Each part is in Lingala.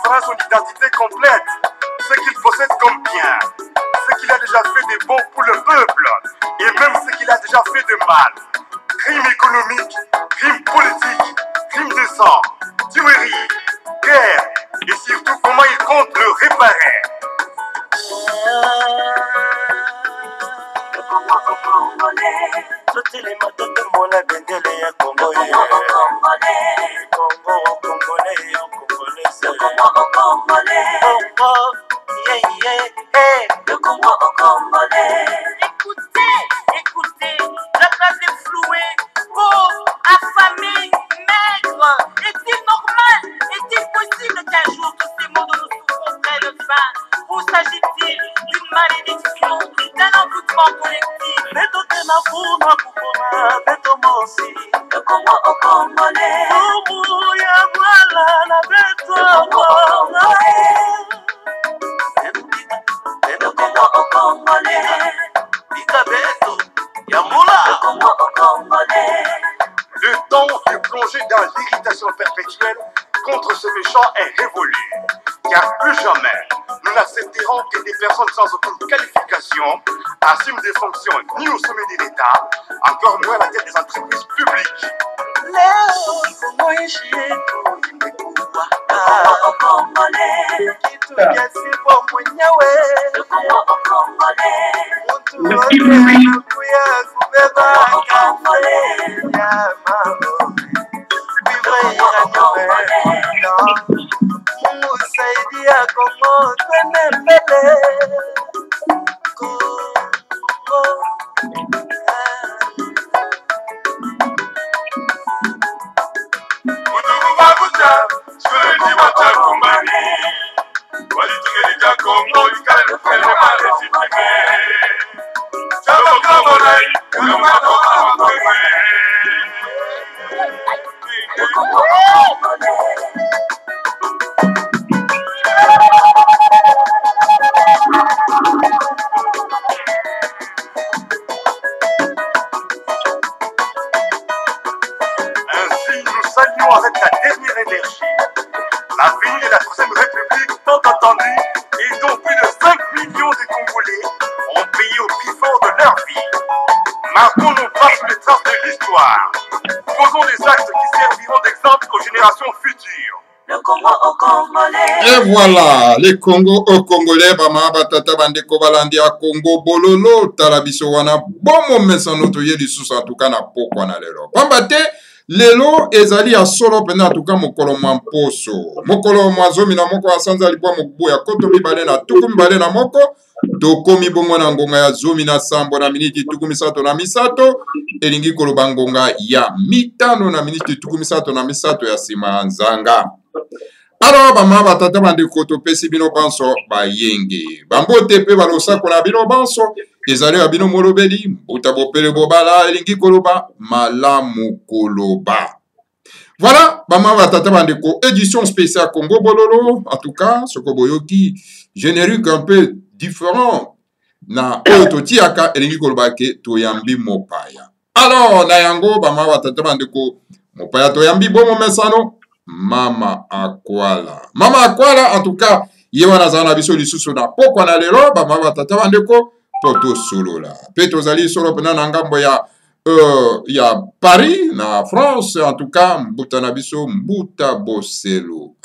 déclarant son identité complète, ce qu'il possède comme bien, ce qu'il a déjà fait de bon pour le peuple, et même ce qu'il a déjà fait de mal. Crime économique, crime politique, crime de sang, tuerie, guerre, et surtout comment il compte le réparer. Toutes les matins de mon abendele ya Congo ye Congo Congolais c'est Congo le Congo congolais. Écoutez, la place est flouée, pauvre, affamé, maigre. Est-il normal, est-il possible qu'un jour tous ces mots dont nous souffrons prennent fin? Ou s'agit-il d'une malédiction, d'un envoûtement collectif? Le Congo au Congolais. Le Congo au Congolais. Le temps de plonger dans l'irritation perpétuelle contre ce méchant est révolu. Car plus jamais, nous n'accepterons que des personnes sans aucune qualification assument des fonctions ni au sommet de l'État, encore moins à la tête des entreprises publiques. Avec la dernière énergie, l'avenir de la Troisième République tant attendue et dont plus de 5 millions de Congolais ont payé au prix fort de leur vie. Marquons nos pas sur les traces de l'histoire. Posons des actes qui serviront d'exemple aux générations futures. Le Congo au Congolais. Et voilà, les Congo au Congolais, bama batata bandeko balandi a Congo bololo talabiso wana bomo mesanoto yeli susa en tout cas na pokwa na lelo. Pambate lelo ezali ya solo pena en tout cas mokolo mamposo. Mokolo mwazomi na moko asanza lipo mokbo ya koto mibale na tuku mibale na moko. Tokomi bongo na ngonga ya zomi na sambo na miniti tuku misato na misato. Elingi koloba ngonga ya mitano na miniti tuku misato na misato ya sima nzanga. Alors, bama batata bandeko topesi bino banso bayenge. Bambote pe balosako na bino banso. Ezali ya bino molobeli. Mbuta bopele bobala elingi koloba malamu koloba. Voilà, bama batata bandeko édition spéciale Congo Bololo. En tout cas, soko boyoki générique un peu différent. Na ototi aka elingi koloba ke toyambi mopaya. Alors, na yango bama batata bandeko mopaya toyambi bomo mesano. Mama Akwala. Mama Akwala, en tout cas, yewana zana biso lisusu na pokwa na lelo, ba mama tata bandeko, poto solo la. Peto zali solo pena na ngambo ya Paris, na France, en tout cas, mbuta na biso, mbuta boselo.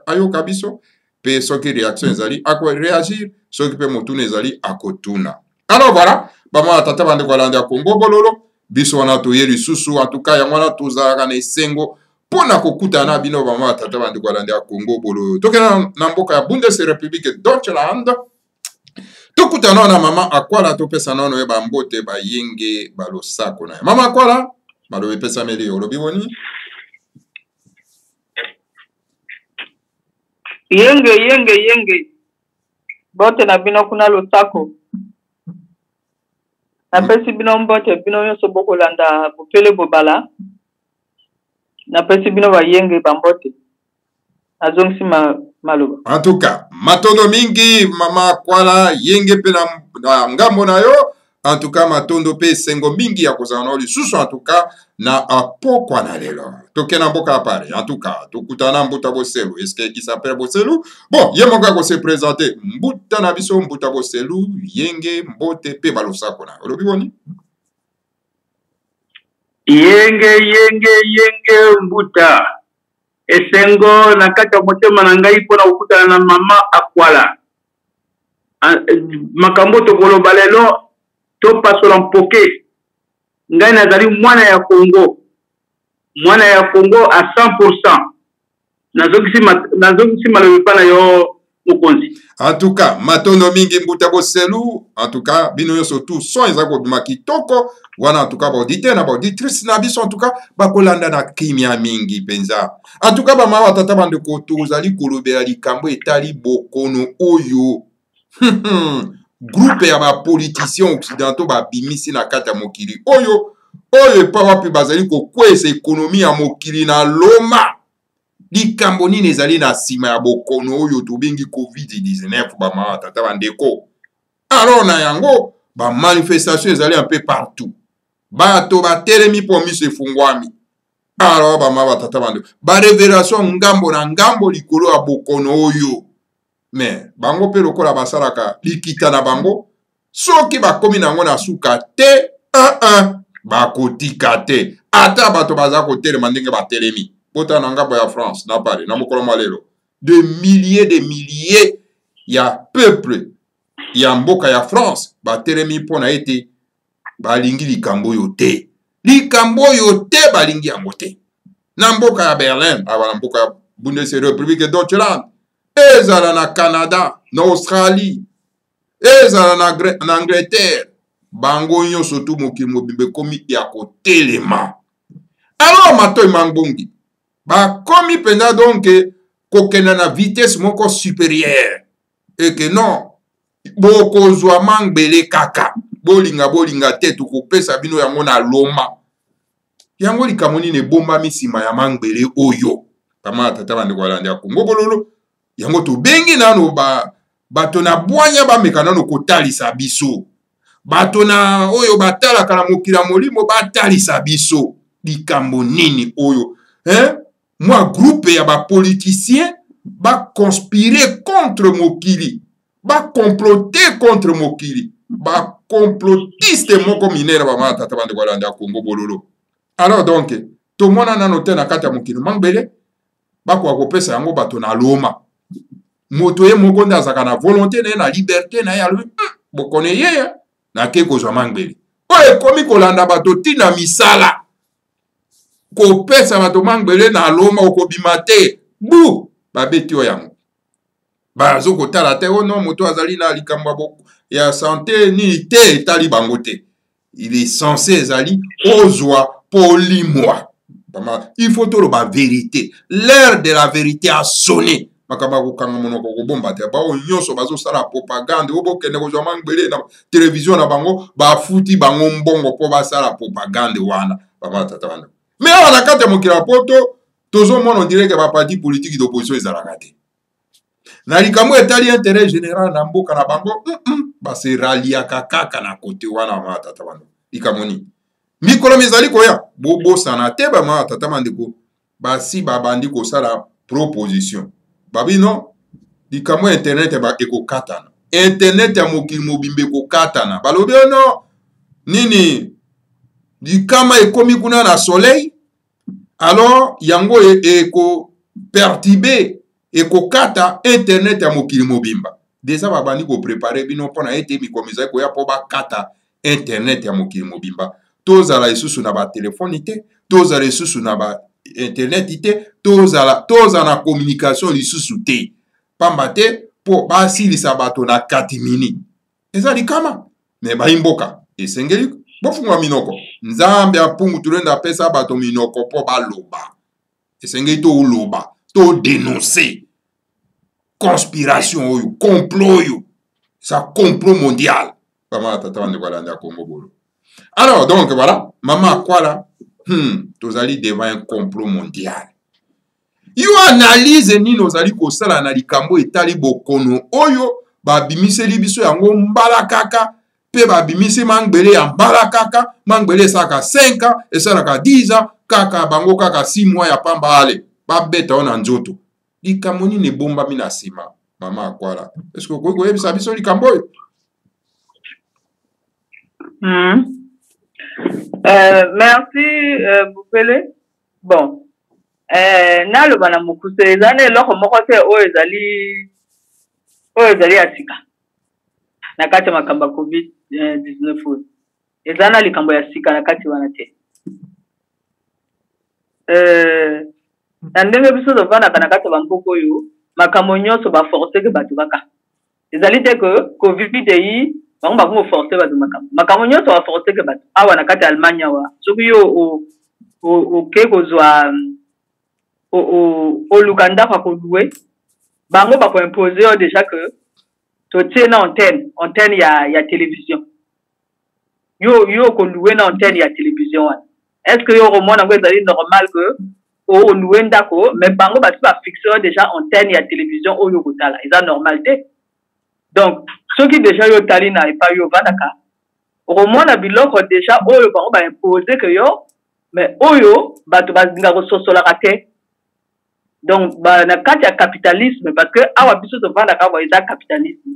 Ayoka biso, pe soki réaction zali, akwa réagir, soki pe motune zali, akotuna. Alors voilà, ba mama tata bandeko alandi a Congo Bololo, biso wana toye lisusu, en tout cas, yangwana tozalaka na esengo, pona kokuta na bino bama tata bandi kwalandi ya Congo Bololo. Tokena na mboka ya Bundesrepublik Deutschland. Tokuta na mama Akwala topesa nono yeba mbote ba yenge balosako na. Mama Akwala, balo pesa meli olobi boni. Yenge. Bote na bino kuna losako. Na pesi bino mbote bino yoso boko landa bopele bobala. Na pesi bino ba yenge bambote. Azongsi maloba. En tout cas, matono mingi mama Akwala yenge pe na ngambo na yo en tout cas matondo pe sengo mingi ya kozala na lisusu en tout cas na pokwa na lelo toke na mboka apare en tout cas tokutana mbuta boselu est-ce que il s'appelle boselu bon ye moka ko se présenter mbuta na biso mbuta boselu yenge mbote pe balosako na olobi boni yenge mbuta esengo na kati ya motema na ngai mpona kokutana na mama akwala makambo tokoloba lelo topasola mpoke ngai nazali mwana ya Congo a 100%. nazongisi malobi pa na yo mokonzi. En tout cas matondo mingi mbuta boselu en tout cas bino nyonso tout son eza kobima kitoko wana en tout cas baauditeur na baauditrice na biso en tout cas bakolanda na kimia mingi penza en tout cas bamama batata bandeko tozali kolobela likambo etali bokono oyo groupe ya bapoliticien occidentaux babimisi na kati ya mokili oyo epa wapi bazali kokwesa ekonomi ya mokili na loma likambo nini ezali na nsima ya bokono oyo tobengi covid-19 bamama tata bandeko alors na yango bamanifestation ezali un peu partout bato batelemi mpo miso efungwami alors bamama tata bandeko barevelation ngambo na ngambo likolo ya bokono oyo mais bango mpe lokola basalaka likita na bango soki bakomi nango na suka te bakotika te ata bato baza kotelema ndenge batelemi pota na ngambo ya France na pale na mokolo malelo de milliers ya peuple ya mboka ya France batelemi mpona ete balingi likambo oyo te balingi yango te na mboka ya Berlin na mboka ya Bundesrepublik Deutschland ezala na Canada na Australie ezala na Angleterre bango nyonso tu mokili mobimba ekomi ya kotelema alors matoi mangbongi bakomi mpenza donc kokenda na vitesse moko supérieure eke non bokozwa mangbele kaka bolinga te tukopesa bino yango na loma yango likambo nini ebombami nsima ya mangbele oyo kama tata bandeko balandi ya Kongo bololo yango tobengi nano bato na bwanya bameka nano kotalisa biso bato na oyo batalaka na mokili ya molimo batalisa biso likambo nini oyo mwa groupe ya bapoliticien baconspire contre mokili bacomplote contre mokili bacomplotiste moko minene bamama tata bandeko balandi ya Kongo bololo alors donc tomona nano te na kati ya mokili mangbele bakoka kopesa yango bato na loma moto ye moko nde azalaka na volonté na ye na liberté na ye alobi bokone yeya nake kozwa mangbele oyo ekomi kolanda bato ntina misala kopesa bato mangbele na loma okobima te bu babeti oyo yango bazo kotala te o non moto azali na likambo ya santé nini te etali bango te il est censé ezali ozwa polimwa il faut toloba vérité l'heure de la vérité a sonné makamba kokanga monoko kobomba te bao nyonso bazosala propagande oyo bokende kozwa mangbele na télévision na bango bafuti bango mbongo mpo basala propagande wana bamatata wana mais awa na kati ya mokili ya poto tozomona ondireke baparti politike d'opposition ezalaka te na likambo etali intérêt général na mboka na bango baseraliaka kaka na kote wana bamatata wana likambo nini mikolo mizali koya bobosana te bamatata bandeko basi babandi kosala proposition babino likambo internet ekokatana internet ya mokili mobimba ekokatana balobi ono nini likama ekomi kuna na soleil alors yango ekoperturbe ekokata internet ya mokili mobimba deja babandi koprepare bino mpona ete mikomiza ekoya mpo bakata internet ya mokili mobimba tozala lisusu na batelefoni te tozala lisusu na ba internet te tozala na communication lisusu te pamba te mpo basilisa bato na 4 minutes eza likama me bayimboka esengeli bofungwa minoko nzambe apungu tulenda apesa bato minoko mpo baloba esengeli touloba todenonce conspiration oyo complot oyo sa complot mondial pama tata bandeko balandi ya Kongo bolo alors donc voilà mama akwala tozali devant un complot mondial yo analyse nini ozali kosala na likambo etali bokono oyo babimiseli biso yango mbala kaka pe babimisi mangbele ya mbala kaka mangbele saka 5 ans esalaka 10 ans kaka bango kaka 6 mois ya pamba ale babeta ona nzoto likambo nini ebombami na nsima mama Akwala est-ce que okoki koyebisa biso likambo oyo? Merci Bupele. Bon, naloba na mokuse ezana eloko moko te oyo ezali asika na kati ya makambo ya COVID-19 ezana likambo ya sika na kati wana te. Na ndenge biso tofandaka na kati ya bamboka oyo makambo nyonso baforce ke bato kaka ezali te ke COVID eyi bango bakomo force bato makambo nyonso baforce ke bato awa na kati ya Allemagne awa soki yo oke kozwa oluka ndako akolue bango bakoimpose yo déjà que totie na antenne ya télévision yo kolue na antenne ya télévision wana est-ce que yo komona ngo ezali normal que olue ndako mais bango bato bafixe yo déjà antenne ya télévision oyo kotala eza normal te. Donc soki déjà yo tali na epa yo vandaka okomona biloko déjà oyo bango baimpose que yo mais oyo bato bazinga kososolaka te. Donc na kati ya capitalisme parce que awa biso tovandaka awa eza capitalisme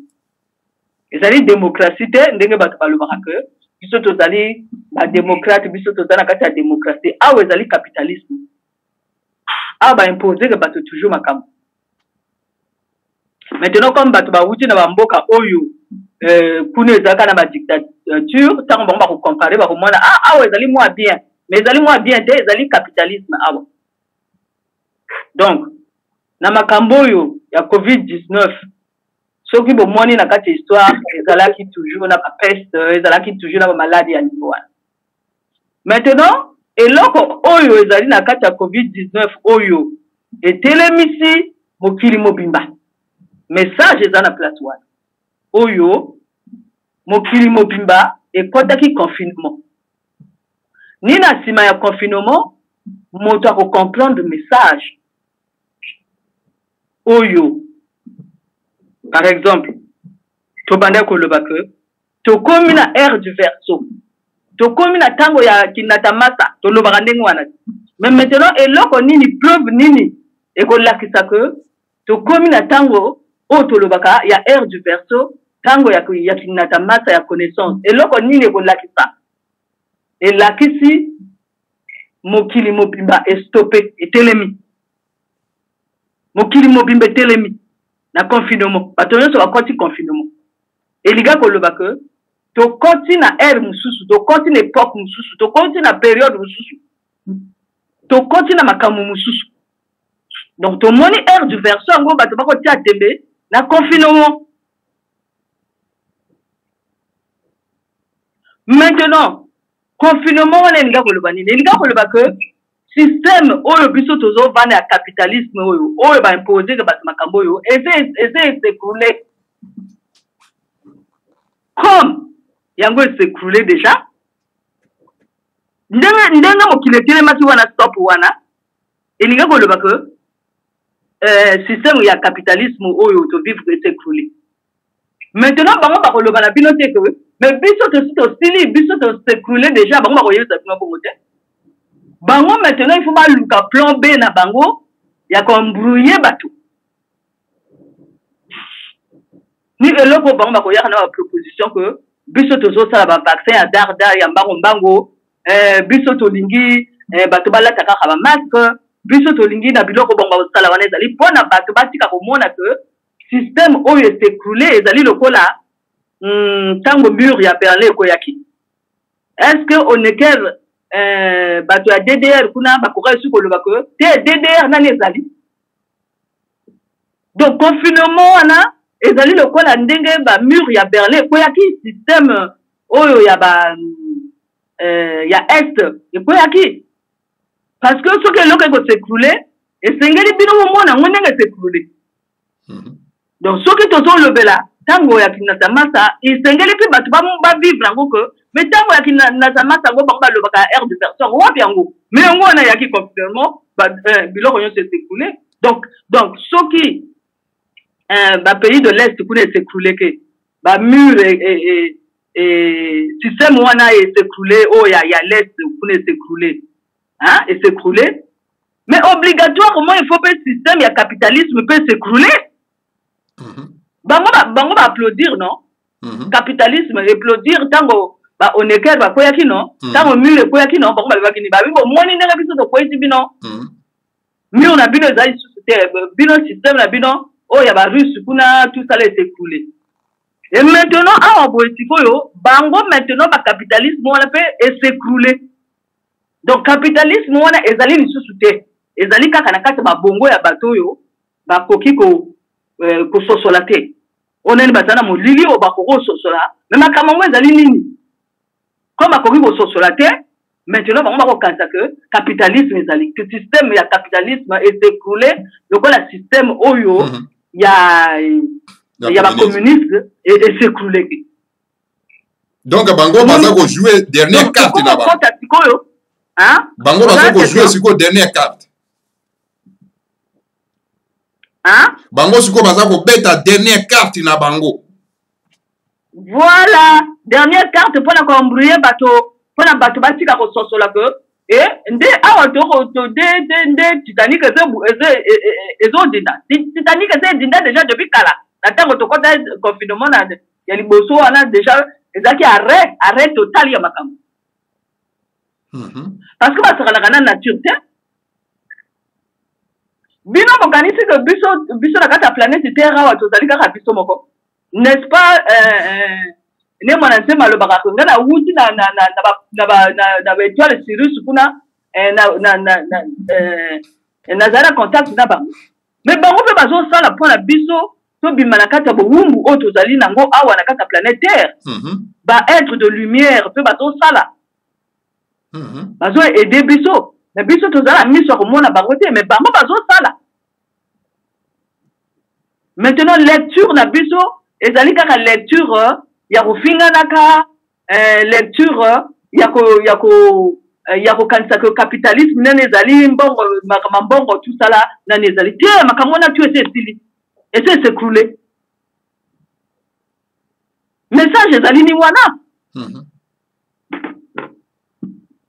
ezali démocratie te ndenge bato balobaka que biso tozali badémocrate biso toza na kati ya démocratie awa ezali capitalisme awa baimpose que bato toujours makambo. Maintenant comme bato bawuti na bamboka oyo kuna ezalaka na badictature ntango bango bakocompare bakomona awa ezali mwa bien mais ezali mwa bien te ezali capitalisme awa. Donc na makambo oyo ya COVID-19 soki bomoni na kati ya histoire ezalaki toujours na peste ezalaki toujours na maladie ya niveau wana. Maintenant eloko oyo ezali na kati ya COVID-19 oyo etelemisi mokili mobimba message eza na place wana oyo mokili mobimba ekotaki confinement ni na nsima ya confinement moto akocomprendre message oyo. Par exemple tobanda koloba ke tokomi na ère du verseau tokomi na tango ya kinatamasa tolobaka ndenge wana mais maintenant eloko nini preuve nini ekolakisa ke tokomi na tango oyo tolobaka ya ère du verseau tango ya kinatamasa ya connaissance eloko nini ekolakisa elakisi mokili mobimba estope etelemi mokili mobimba etelemi na confinement bato nyonso bakoti confinement elinga koloba ke tokoti na ère mosusu tokoti na époque mosusu tokoti na période mosusu tokoti na makambo mosusu. Donc tomoni ère du verseau yango bato bakotia tembe na confinement. Maintenant confinement wana elinga koloba nini elinga koloba ke système oyo biso tozovanda ya capitalisme oyo baimpose ke bato makambo oyo ese s'écrouler comme yango s'écrouler déjà ndenge mokili etelemaki wana stop wana elinga koloba ke système ya capitalisme oyo tovivre s'écrouler. Maintenant bango bakoloba na bino te ke mais biso tosili biso s'écrouler déjà bango bakoyebisa bino bongo te bango maintenant il faut baluka plan B na bango ya kombrouiller bato ni eloko bango bakoyaka na ba proposition que biso tozosala ba vaccin ya darda ya mbango biso tolingi bato balata kaka ba masque biso tolingi na biloko bango basala wana ezali mpona bato batika komona que système oyo s'écrouler ezali lokola tango mur ya Berlin ekoyaki. Est-ce que on eker bato ya DDR kuna bakoka esu koloba ke te DDR nani ezali. Donc confinement wana ezali lokola ndenge ba mur ya Berlin ekoyaki système oyo ya ba ya est ekoyaki parce que soki eloko eko s'écrouler esengeli bino momona ngo ndenge s'écrouler. Donc soki tozolobela tango ya kinatamasa esengeli mpe bato bavivre yango ke mais tango ya kinatamasa yango bango balobaka ère de personne wapi yango mais yango wana yaki confinement biloko nyonso s'écrouler. Donc soki ba pays de l'est kuna s'écrouler ke ba mur système wana s'écrouler, oh il y a l'est pour s'écrouler, hein, et s'écrouler. Mais obligatoirement il faut que le système, il y a capitalisme peut s'écrouler. Bango ba applaudir non? Capitalisme applaudir tango ba oneker ba koyaki non? Tango mule koyaki non? Bango ba kini ba bibo moni nanga biso to koyiti bino. Mais on a bino ezali bino système na bino oh ya ba russe kuna tout ça les s'écrouler. Et maintenant, à bango maintenant, le capitalisme s'écrouler. Donc, capitalisme, ezali li sous-souté. Ezali kakanakata ba bongo ya bato yo, ba koki ko sosolate. On est batana mo lili o ba koko sosola. Mais makamango ezali nini? Comme ba koki ko sosolate, maintenant bango ba ko kansa que capitalisme ezali. Que système ya capitalisme s'écrouler, donc le système oyo ya il y a des communistes et s'écrouler. Donc, Bango va jouer dernière carte. Bango va jouer sur la dernière carte. Bango va jouer la dernière carte na Bango. Voilà, dernière carte pour la combrouiller bateau, pour la bateau bâti la ressource la que. Et nde awato de Titanic Titanic déjà depuis kala. Attends, tu as un confinement, il y a des bossos, déjà, ils arrêt total, il y a ma cam. Parce que c'est la nature, bino organise que biso la planète Terre, n'est-ce pas, ne monanse malo bakakonga na wuti na étoile Sirius kuna na zara contact na bango. Mais bango pe bazo sala pour la biso to bimanakata bo wumbu o tozali nango awa na kata planète Terre. Ba être de lumière pe bazo sala. Bazo aider biso. Mais biso tozala miso ko mona bango te mais bango bazo sala. Maintenant lecture na biso ezali kaka lecture ya kofinga naka lecture ya ko kanisa que capitalisme nene ezali mbongo mbongo tout ça là nane ezali te makamona tu ese stili ese s'écrouler message ezali ni wana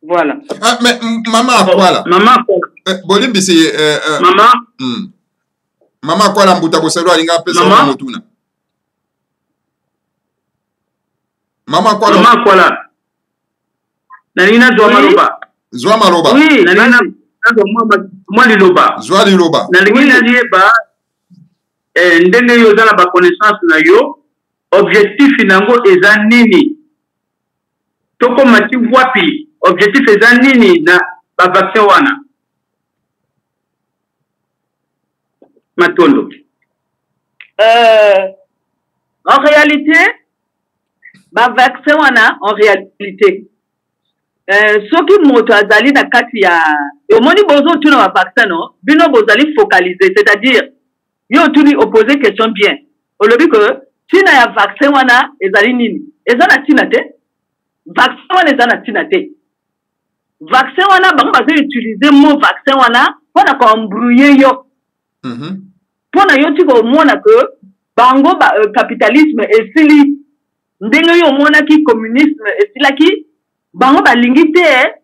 voilà. Ah mais maman voilà bolimbi c'est maman quoi la mbuta bosalo alinga pesa motuna maman quoi la Nanina Zouamaloba. Zouamaloba. Oui, Nanina Zouamaloba. Zouamaloba. Nanina Lieba, ndenge yo za ba connaissance na yo, objectif nango eza nini? Toko mati wapi, objectif eza nini na ba vaccin wana? Matondo. En réalité, ba vaccin wana en réalité soki moto azali na kati ya omoni bozo tuna ba vaccin no bino bozali focaliser, c'est-à-dire yo tuni opposer question bien olobi que tina ya vaccin wana ezali nini eza na tina te vaccin wana eza na tina te vaccin wana bango bazali utiliser mot vaccin wana pona ko embrouiller yo pona yo tiko mona que bango capitalisme esili ndenge yo mona ki communisme esilaki bango balingi te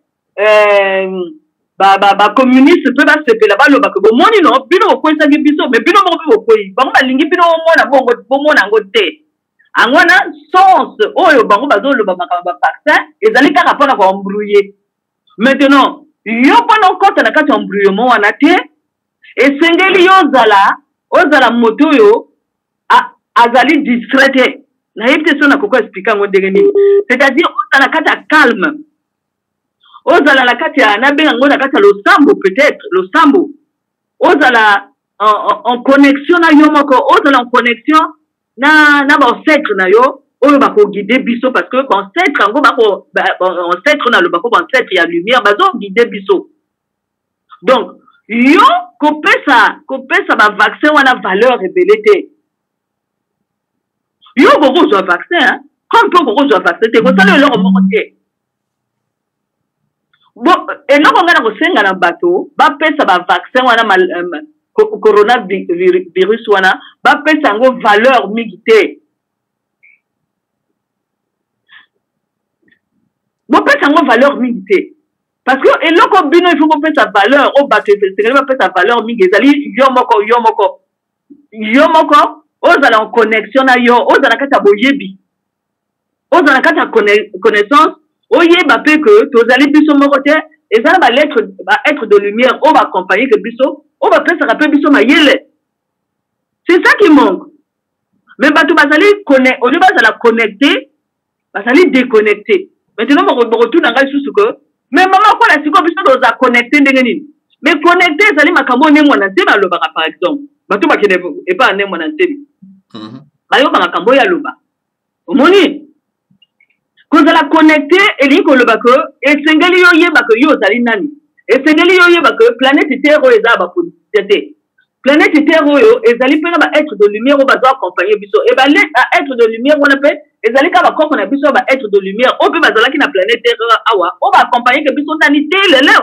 ba communiste pe ba sepela ba lo ba ko moni no bino ko kwesa ki biso mais bino mo ko koyi bango balingi bino mona bongo bomona ngo te angwana sens oyo bango bazo lo ba makamba vaccin ezali kaka pona ko embrouiller maintenant yo pona kota na kati embrouillement wana te esengeli yo zala moto yo azali discret na yebite sona koko expliquer ngo ndenge nini c'est-à-dire on na kati calme ozala na kati na benga ngo na kati lo sambo peut-être lo sambo ozala en connexion na yo moko ozala en connexion na ba ancêtre na yo oyo ba ko guider biso parce que ancêtre ngo ba ko ancêtre na lo ba ko ancêtre ya lumière bazo guider biso donc yo ko pesa ba vaccin wana valeur révélée te yo beaucoup de vaccin hein comme peu beaucoup de vaccin te ko sala lo mo te bon et non on a ko senga na bateau ba pesa ba vaccin wana coronavirus wana ba pesa ngo valeur migité une valeur mingi. Parce que et loko bino il faut qu'on sa valeur au bateau c'est pas sa valeur mingi ezali yomoko ozala en connexion na yo ozala kata boyebi ozala kata connaissance oyeba pe que tozali biso moko te ezala ba être de lumière on va accompagner que biso on va faire ça rappeler biso mayele. C'est ça qui manque. Mais bateau bazali au lieu bazala connecter bazali déconnecter. Maintenant on retourne dans le sous que mais maman quoi la siko biso doza connecter ndenge nini. Mais connecter ezali makambo ne mwana te balobaka par exemple. Bato bakene e pas ne mwana te. Bayo ba makambo ya loba. Omoni quand la connecter eli ko loba ko esengeli yo yeba ko yo zali nani. Esengeli yo yeba ko planète Terre eza ba ko tete. Planète Terre yo ezali pe ba être de lumière o ba doit accompagner biso e ba être de lumière on appelle ezali ka ba ko na biso ba être de lumière o pe ba zala ki na planète Terre awa o ba accompagner que biso tani te lele.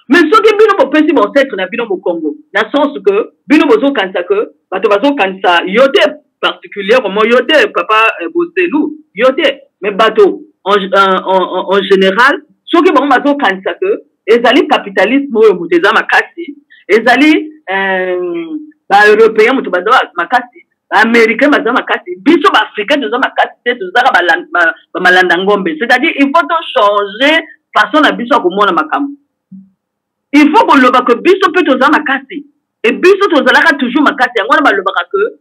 Mais ce que bino po pesi bon être na bino au Congo na sens que bino bozo kansa que bato bazo kansa yote particulièrement yote papa Boselou yote mais bato en général ce que bon bazo kansa que ezali capitalisme oyo muteza makasi ezali ba européen mutu bazo makasi ba américain bazo makasi biso ba africain bazo makasi te tozaka ba malanda ngombe c'est-à-dire il faut changer façon na biso ko mona makambo. Il faut que le biso peut aux makasi et biso tozalaka toujours makasi ngwana balobaka que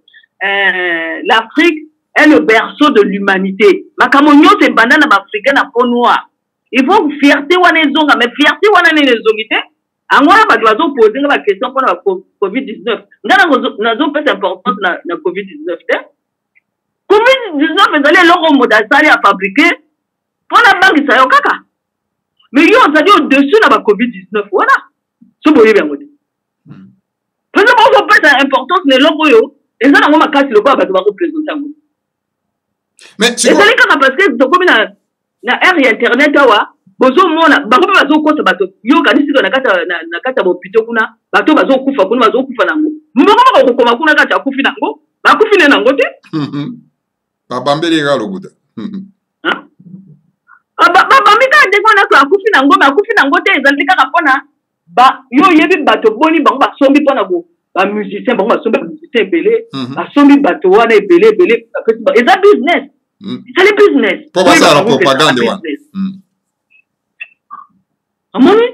l'Afrique est le berceau de l'humanité. Makambo nyose bandana ba africain na peau noire. Il faut fierté wana ezonga mais fierté wana ne ezongite ngwana ba doit poser la question pour la COVID-19. Ngana nazo pesa importance na COVID-19 te. COVID-19 ezali loko modasali à fabriquer pour la banque ça yo kaka. Mais yo on dit au-dessus de la COVID-19 voilà. Ce boye bien ngoti. Parce que on peut importance ne longo yo et ça na ngoma kasi le ba ba représenter ngoti. Mais c'est ça parce que to comme na ère internet awa bozo mona ba ko bazo ko bato yo kanisi na kata bo pito kuna bato bazo kufa kuna bazo kufa nango. Mboko ko koma kuna kata kufi nango ba kufi ne nango te. Ba bambeli ga lobuda. Bamika ndeko na ko akufi nango ma akufi nango te ezali kaka pona ba yo yebi bato boni bango ba sombi pona go ba musicien bango ba sombi musicien belé ba sombi bato wana belé eza business c'est le business pour passer à la propagande wana amoni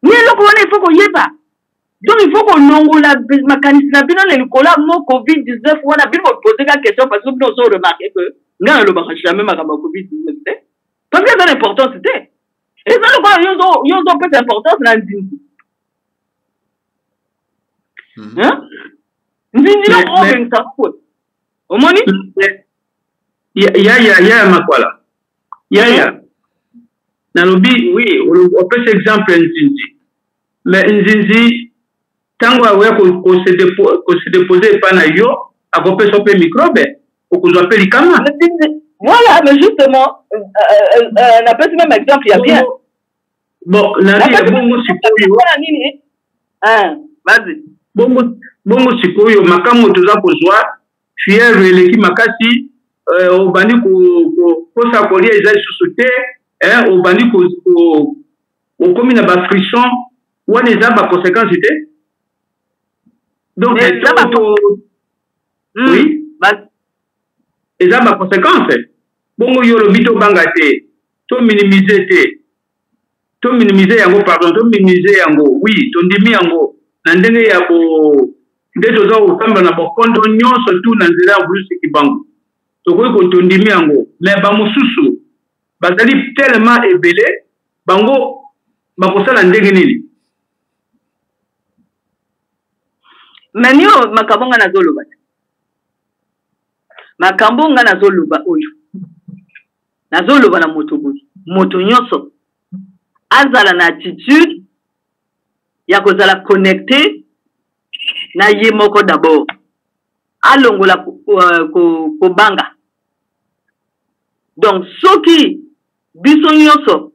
ni loko wana il faut ko yeba donc il faut qu'on longola makanisi na bino le kola mo COVID-19 wana bino poser la question parce que bino so remarquer que ngana lo ba jamais makamba COVID-19 te. Parce que c'est important, c'était. Et ça, ils ont peu d'importance dans le Nzinzi. Hein? Nzinzi, on veut ça. Au moins, ya makwala. Ya. Nalobi, oui, on peut s'exemple Nzinzi. Mais Nzinzi, tant qu'on se dépose pas na yo, à qu'on peut s'opérer microbe, ou qu'on soit appelé kama. Voilà, mais justement, on a peut-être même exemple, il y a bien. Bon, bongo sikoyo. Vas-y. Bongo sikoyo, makamo toza kozwa, fier eleki makasi, obandi ko sa kolia ezali susute, obandi ko komi na ba frisson, wana eza ba conséquences te. Donc, oui, eza ba conséquences. Bongo yo lobi to banga te, to minimiser te. To minimiser yango, pardon, to minimiser yango, oui, to ndimi yango, na ndenge ya ko nde toza okamba na bokondo nyonso tu na nzela ya bulusi kibango. To ko to ndimi yango, mais ba mususu bazali tellement ebele, bango bakosala ndenge nini. Manio makabonga na zoloba. Makambonga na zoloba oyo. Nazoloba na moto nyonso azala na attitude ya kozala connecté na ye moko d'abord alongola ko banga donc soki biso nyonso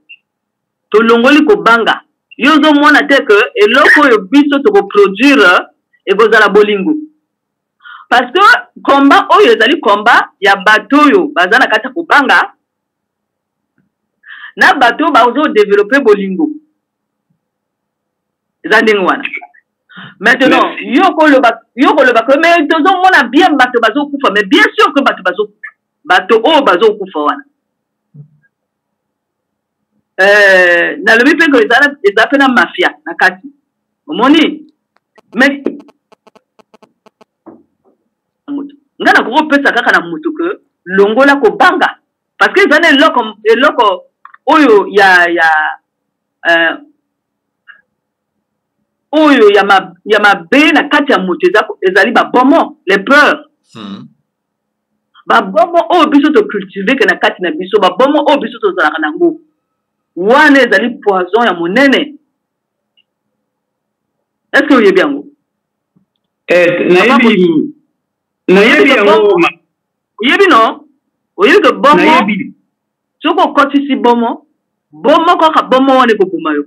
to longoli ko banga yozo mona te que eloko yo biso to ko produire e kozala bolingo parce que combat oyo ezali combat ya bato yo bazana kata ko banga. na bato bazo développer bolingo zandeng wana maintenant yoko le bako mais tozo mona bien bato bazo kufa mais bien sûr que bato bazo kufa wana na le bipe que les appels na mafia na kati omoni mais ngana ko pesa kaka na mutu que longola ko banga parce que zane eloko oyo ya mabe na kati ya mutu ezali ba bomo les peurs ba bomo o biso to cultiver que na kati na biso ba bomo o biso to zala nango wana ezali poison ya monene. Est-ce que vous voyez bien vous? Nayebi yango yebi non oyebi que bomo soko kotisi bomo ko ka bomo wane ko buma yo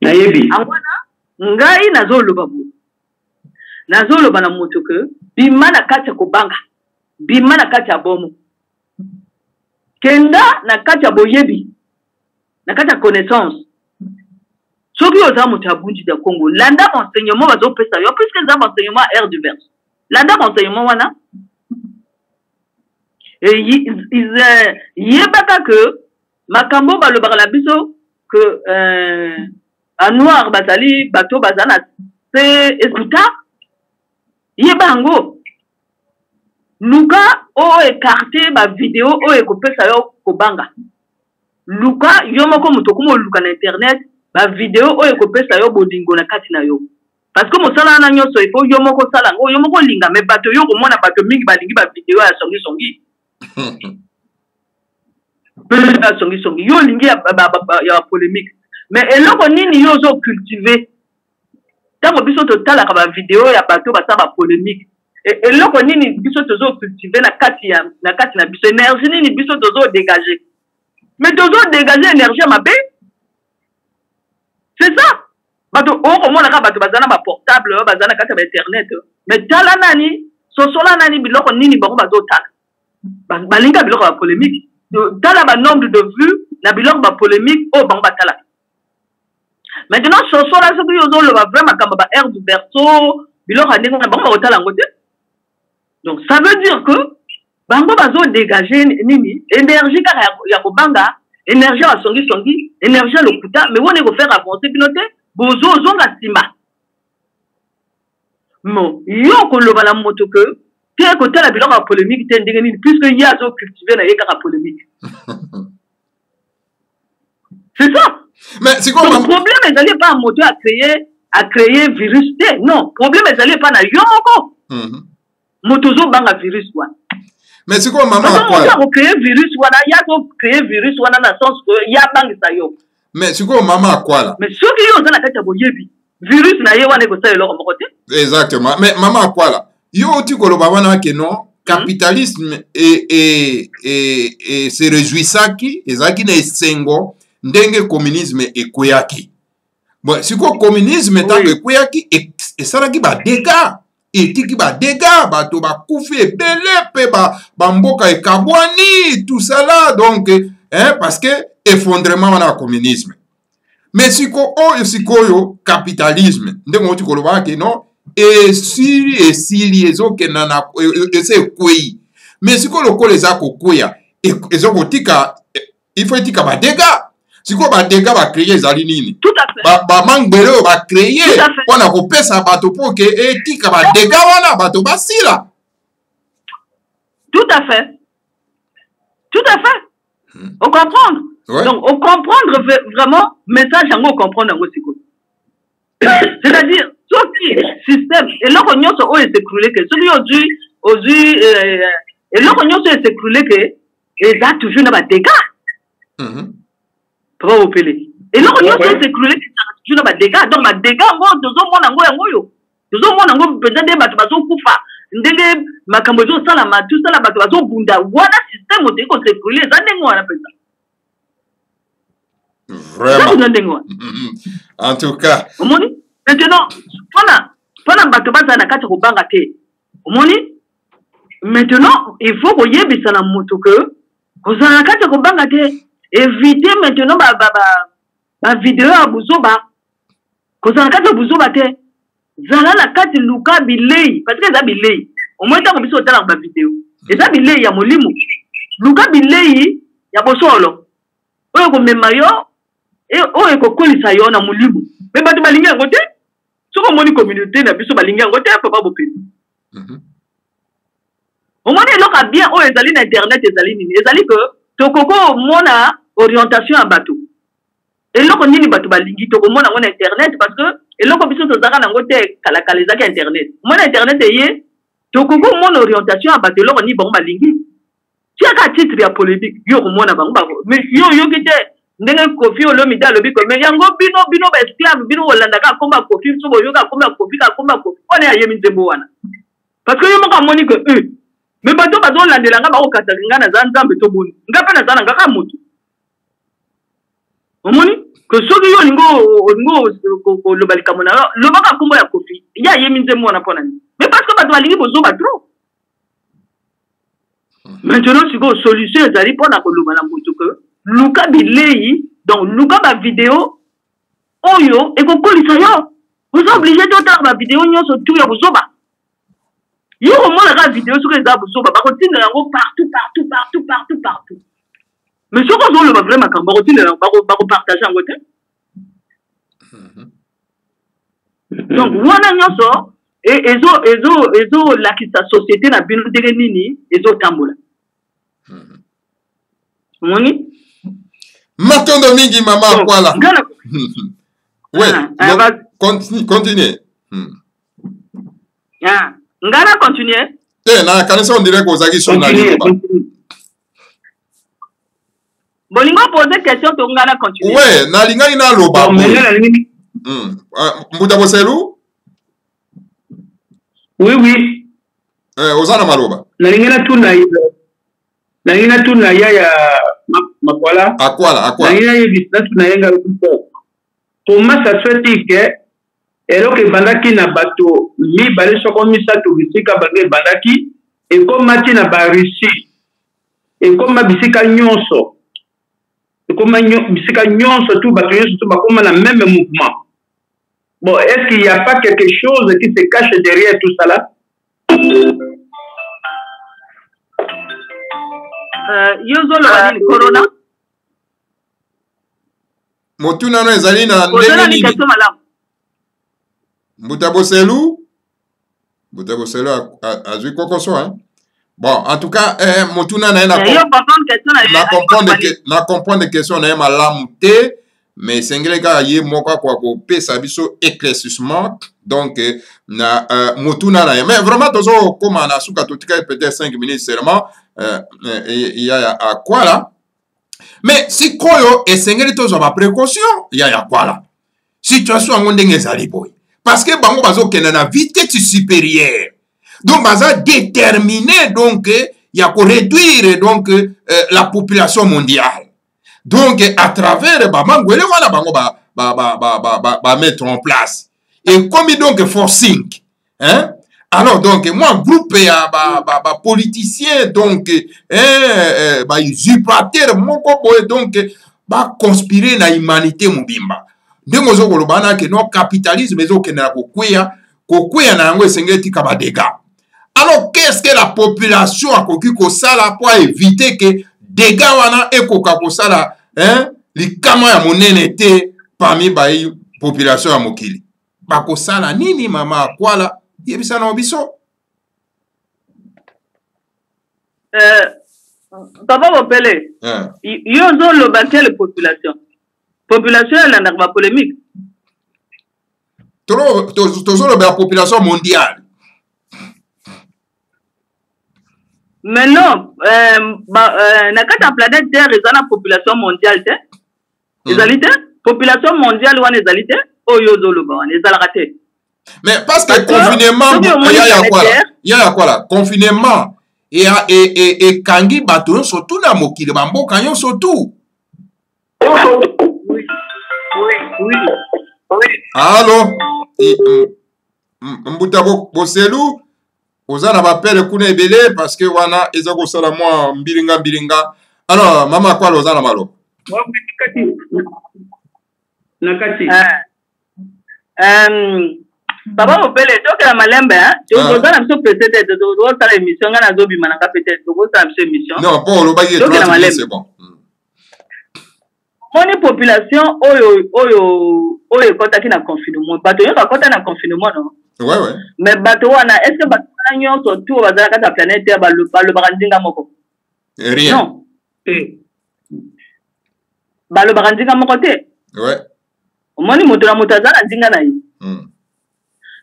nayebi angwana ngai nazoloba na moto que bima na kati ko banga bima na kati ya bomo kenda na kati ya boyebi na kati ya connaissance soki oza moto abunji da Congo landa enseignement bazo pesa yo puisque za enseignement air du verse landa enseignement wana yebaka que makambo balobaka na biso que en noir bazali bato bazana se eskuta yebango luka o écarté ba vidéo o ekopesa yo kobanga luka yo moko moto komo luka na internet ba vidéo o ekopesa yo bodingo na kati na yo parce que mosala na nyoso il faut yo moko sala ngo yo moko linga me bato yo komona bato mingi balingi ba vidéo ya songi songi yo lingi ya polémique mais eloko nini yo zo cultiver tango biso totala ka ba vidéo ya bato ba sa ba polémique eloko nini biso tozo cultiver na kati na biso énergie nini biso tozo dégager mais tozo dégager énergie mabe c'est ça bato o komona ka bato bazana ba portable bazana kati ba internet mais tala nani sosola nani biloko nini bango bazo taka balinga biloko ba polémique tala ba nombre de vues na biloko ba polémique o bango batala maintenant sosola soki yo zo lo ba vraiment kamba ba air du berceau biloko ndenge na bango batala ngote donc ça veut dire que bango bazo dégager nini énergie kaka ya kobanga énergie ya songi énergie ya lokuta mais on est ko faire avancer piloter bozo zonga simba mo yo ko loba la moto que te ko tala biloko ya polémique te ndenge nini puisque ya zo cultiver na yeka polémique c'est ça. Mais c'est quoi le problème est d'aller pas moto à créer virus non problème est d'aller pas na yo moko moto zo banga virus wa. Mais c'est quoi maman quoi on créer virus wana ya to créer virus wana na sens que ya banga sa yo. Mais c'est quoi maman quoi là? Mais ceux qui ont dans la tête boyebi virus na ye wana ko sa eloko moko te. Exactement. Mais maman quoi là? Yo ti ko lo baba na ke non capitalisme et se réjouissaki ezaki na esengo ndenge communisme ekoyaki. Bon, si ko communisme tango ekoyaki et salaki ba dégâts et tiki ba dégâts bato ba kufi ebele pe ba mboka ekabwani tout ça là donc parce que effondrement wana communisme. Mais sikoyo capitalisme ndenge oti ko lo ba ke non et si ezoke na ese kwei mais sikoyo ko les akokoya ezoko tika il faut tika ba dégâts. Si quoi ba dégâts va créer ezali nini? Tout à fait. Ba mangbele va créer wana ko pesa bato pour que tika ba dégâts wana bato basila. Tout à fait. Tout à fait. On comprend. Ouais. Donc on comprendre vraiment message en comprendre en siko. C'est-à-dire ce système et là on nyonso o s'écrouler que celui aujourd'hui et là on nyonso s'écrouler que et ça toujours na ba dégâts. Pas au pélé. Et là, on a s'écroulé tu n'as pas de dégâts. Donc, les dégâts, on a peut-être des bâtiments koufa. Ndenge, makambozo, salama, tout ça, la bâtiment bunda. Voilà, système, on s'est s'écroulé. Ça, n'est-ce qu'on appelle ça? Vraiment. En tout cas. Maintenant, pendant bâtiment, ça n'a qu'à te banga te. Maintenant, il faut qu'on y ait bis à la moto que, qu'on a qu'à te banga te. éviter maintenant ba vidéo à Bouzoba. Quand on a quatre Bouzoba te, zala la carte Luka Bilei, parce que ça Bilei. Au moins t'as obligé de faire la vidéo. Et ça Bilei ya molimo. Luka Bilei ya bosolo. Oyo ko memayo, et oyo ko kolisa yo na molimo. Mais ba tu balinga ngote, soko moni communauté na biso balinga ngote papa bopeli. Au moins il a bien oyo ezali na internet ezali nini, ezali que tokoko mona orientation à bateau. Et là, on dit que tu vas sur internet parce que et là, on peut internet. Mon internet est tu mon orientation à bateau. Là, on dit bon balingi. Si à titre de polémique, yo mon mais yo qui était n'engue kofi au lomi da lobi comme yango bino esclave bino Hollanda ka komba kofi so yo ka komba kofi on est à yemi wana. Parce que yo mo ka moni que mais bateau bazo landela nga ba ko katalinga na zanzambe to boni. Nga pe na zana nga ka mutu. Omoni que ceux qui ont le balikamona le baka kombo ya kofi ya yeminze mwana pona ni mais parce que bato balingi bozo ba trop maintenant c'est une solution ezali pona ko lobala moto que Luka Bilei donc Luka ba vidéo oyo e ko kolisa yo vous êtes obligé de faire ba vidéo nyonso tout ya bozo ba yo mona ka vidéo sur les bozo ba ko tinga yango partout mais ce qu'on le vraiment quand on partage en côté. Donc, voilà nyonso et ezo la qui sa société na bino dele nini ezo tambola. Moni? Matondo mingi mama kwala. Ouais, continue. Ngana continuer. Na kanisa on dirait qu'on a qui sont Bolingo poser question to ngana continuer. Ouais, na linga ina loba. Mbuta Boselu? Oui. Ozana maloba. Na linga tuna ya makwala. Akwala. Na linga yebisa tuna yenga rupo. Comment ça se fait que elo ke bandaki na bato mi bale soko misatu bisika bange bandaki e komati na ba Russie. E koma bisika nyonso. Comme bisika nyonso tout bato nyonso tout bakoma na même mouvement. Bon, est-ce qu'il n'y a pas quelque chose qui se cache derrière tout ça là? Corona. Motuna no ezali na ndenge nini? Mbuta Boselu azui kokoso hein. Bon, en tout cas, Motuna na comprendre question na malamu te, mais sengeleka ye moka kwa ko pesa biso éclaircissement. Donc na Motuna na mais vraiment tozo comme na suka totika peut-être 5 minutes seulement il y a à quoi là? Mais si koyo et sengeli tozo ba précaution, il y a quoi là? Situation ngondenge ezali boy. Parce que bango bazo kena na vitesse supérieure. Donc, baza déterminé donc il y a qu'on réduire donc la population mondiale. Donc à travers bamangwele wana bango ba mettre en place. Et comme donc forcing, hein? Alors donc moi groupe ya ba politicien donc ba usurpateur moko boy donc ba conspirer na humanité mobimba. Ndengo zo kolobana ke no capitalisme ezo kenela kokwea na yango esengeti ka ba dégâts. Alors, qu'est-ce que la population a cocu ko sala pour éviter que dégâts wana ekoka ko sala likama ya monene te parmi ba population ya mokili. Ba ko sala nini mama akwala yebisa na biso? Papa Bopele. Yo zo lo batel population. Population elle n'a pas polémique. Tozo lo ba population mondiale. Mais non, na kata planète Terre ils ont la population mondiale te. Population mondiale wana ezalité oyo zoloba wana ezalaka. Mais parce que confinement il y a quoi là? Confinement et kangi bato surtout na mokili bamboka nyo surtout. Oui. Allô? Mbuta Boselu Ozana bapele kuna ebele parce que wana ezako sala moi mbilinga. Alors mama kwa ozana malo. nakati Papa Opele, tu as la malembe, hein? Tu as la mission peut-être, tu as la émission, tu as la mission, peut-être, tu as la mission. Non, pas le baguette, c'est bon. Mon population, oyo kota ki na confinement. Bato yo kota na confinement, non? Ouais. Mais bato wana, est-ce que bato wana nyonso tout bazala kata planète ya ba le barandinga moko? Rien. Non. Ba le barandinga moko te. Ouais. Omoni moto na moto azala ndinga na yi.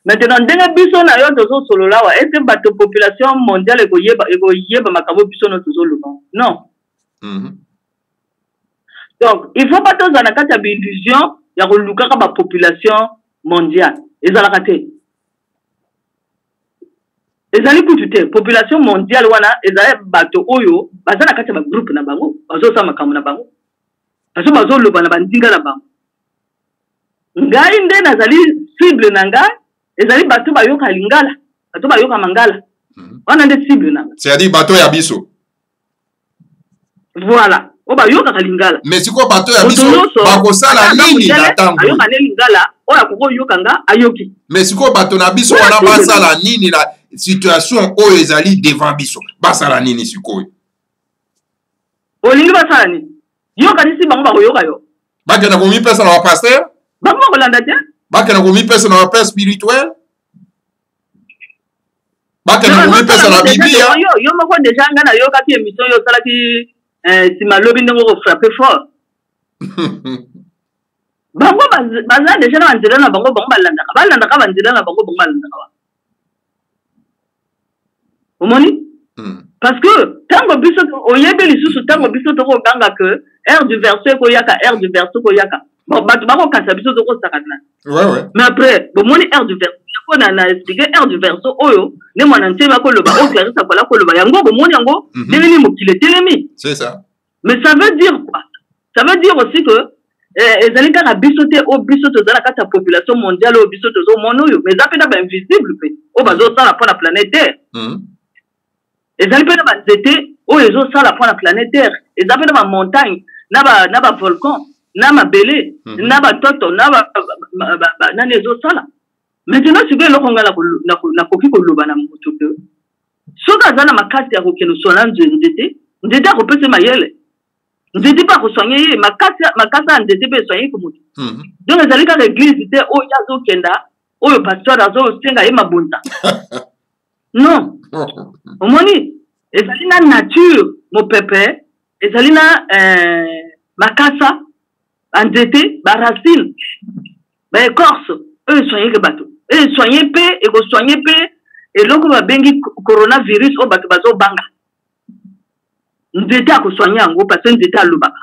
Maintenant, ndenge biso na yo tozo solo lawa, est-ce que bato population mondiale eko yeba makambo biso no tozo luka? Non. Donc, il faut pas tous en avoir une illusion, il y a une population mondiale. Et ça l'a raté. Et ça l'a population mondiale, et ça l'a bateau, oyo, ça l'a raté un groupe na bango, bazo sama kamu na bango, bazo lo bana bandinga na bango. Nga inde na zali cible nanga, et ça l'a bateau bayoka lingala, bateau bayoka mangala. On a des cibles nanga. C'est-à-dire bateau ya biso. Voilà. Oba yoka kalingala. Mais si quoi bateau ya biso bako sala nini na tango. Ayoka ne lingala, oya koko yoka nga ayoki. Mais si quoi bateau na biso wana ba sala nini na situation oyo ezali devant biso. Ba sala nini sikoyo. Olingi ba sala nini? Yoka nisi bango bako yoka yo. Ba kena komi pesa na pasteur? Bango ko landa te? Ba kena komi pesa na père spirituel? Ba kena komi pesa na Biblia? Yo moko déjà nga na yoka ki émission yo sala ki si ma lobby n'a pas frappé fort. Bango baza déjà na nzela na bango balanda ka banzela na bango balanda ka. Omoni? Parce que tango biso oyebe lisusu tango biso to ko ganga que air du verset ko yaka bon batu bako kasa biso to ko sakana. Ouais. Mais après bomoni air du verset ko na expliquer air du verset oyo ne mwana nteba ko loba o clarisse ko la ko loba yango bomoni yango deveni mokile telemi. C'est ça. Mais ça veut dire quoi? Ça veut dire aussi que les alliés à bisoter au bisote dans la population mondiale au bisote au monde, mais ça peut être invisible. Au bateau ça la planète Terre. Les alliés peuvent être au les autres ça la planète Terre. Et ça peut être montagne, naba volcan, naba belé, naba toto, naba les autres ça là. Maintenant si vous voulez le na koki ko loba na mutuke. Soka zana makati ya kokeno solange ndete ko pese mayele. Je ne dis pas que soigner, ma casa en DTP soigner comme ça. Donc, les alliés à l'église, c'était au yazo kenda, au pasteur, azo senga et ma bunta. Non. Au moni, les alliés na nature, mon pépé, les alliés na ma casa en DT, ba racine, ba écorce, eux soigner que bateau. Eux soigner paix, et go soigner paix, et l'autre va bengi coronavirus au bateau bazo banga. Ndete a soigner en gros parce que ndete a lobaka.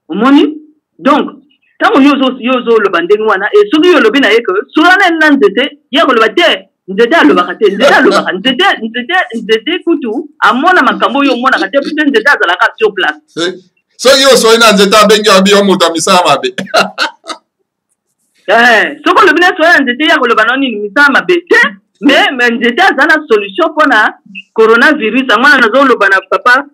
Omoni donc tant que yozo le bandeng wana et soki yo lobi na yeke soana na ndete ya ko lobate ndete a lobaka te ndete kutu amona makambo yo mona kate peut ndete azalaka sur place. So yo so ina ndete abengi abi yo muta misama be. Soko lobi na soana ndete ya ko lobana ni misama be te. Mais ndete azana solution pour na coronavirus amana nazo lobana papa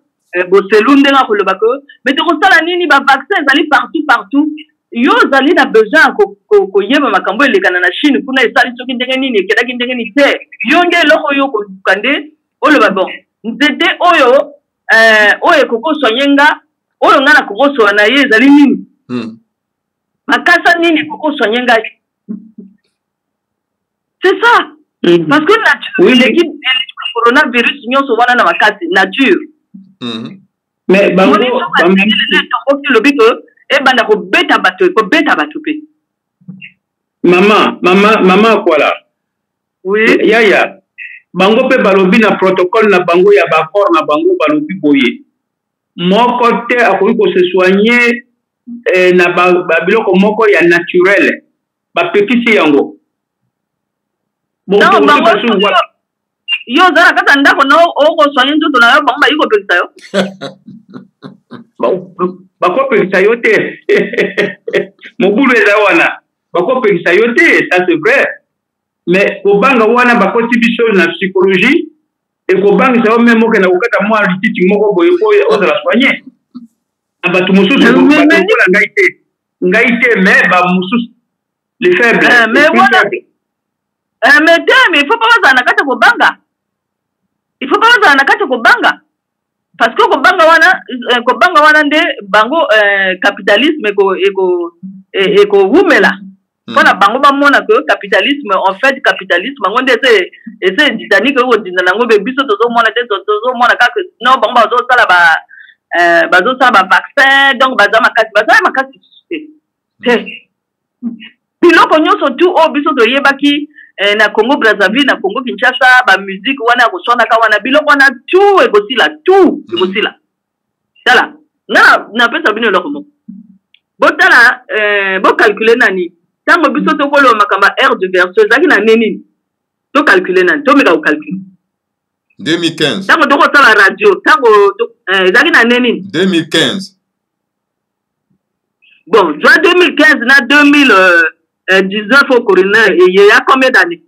boselunde nga ko lobako mais to kosala nini ba vaccin zali partout yo zali na besoin ko yeba makambo elekana na Chine kuna esali soki ndenge nini ekedaki ndenge ni te yo nge loko yo ko kande o loba bon ndete oyo koko soyenga oyo nga na koko so na ye zali nini makasa nini koko soyenga c'est ça. Parce que nature, l'équipe coronavirus, nous sommes dans la nature. Mais bango, maman quoi là? Oui. Yaya. Bango pe balobi na protocole na bango ya bakor na bango balobi boye. Mon côté a ko se soigner na biloko moko ya naturel. Ba pekisi yango. Bon, yo zara kata ndako no oko soigner nzoto na yo bamba iko pekisa yo. Bako pekisa yo te. Mobulu eza wana. Bako pekisa yo te, ça c'est vrai. Mais kobanga wana bako tibiso na psychologie et kobanga ça même moke na ukata moi lititi moko boye boye on la soigner. bato mosusu ngai te mais ba mosusu les faibles mais voilà mais il faut pas bazala na kati ya kobanga il faut pas bazala na kati ya kobanga parce que kobanga wana nde bango capitalisme ekowumela mpona bango bamona que capitalisme en fait capitalisme bango nde ese dynamique ekodinda nango be biso tozomona te tozomona kaka non bango bazosala bavaccin donc baza makasi te biloko nyonso tu oyo biso toyebaki na Congo Brazzaville na Congo Kinshasa bamusike wana ya koswanaka wana biloko wana tu ekosila ekosila tala nga napesa bino eloko moko botala bocalcule nani ntango biso tokoloba makambo aire de verso ezalaki na nini tocalcule nani tomeka kocalcule 2015 ntango tokosala radio ntango ezalaki na nini 2015 bon soit 2015 na 2019 au coroner et il y a combien d'années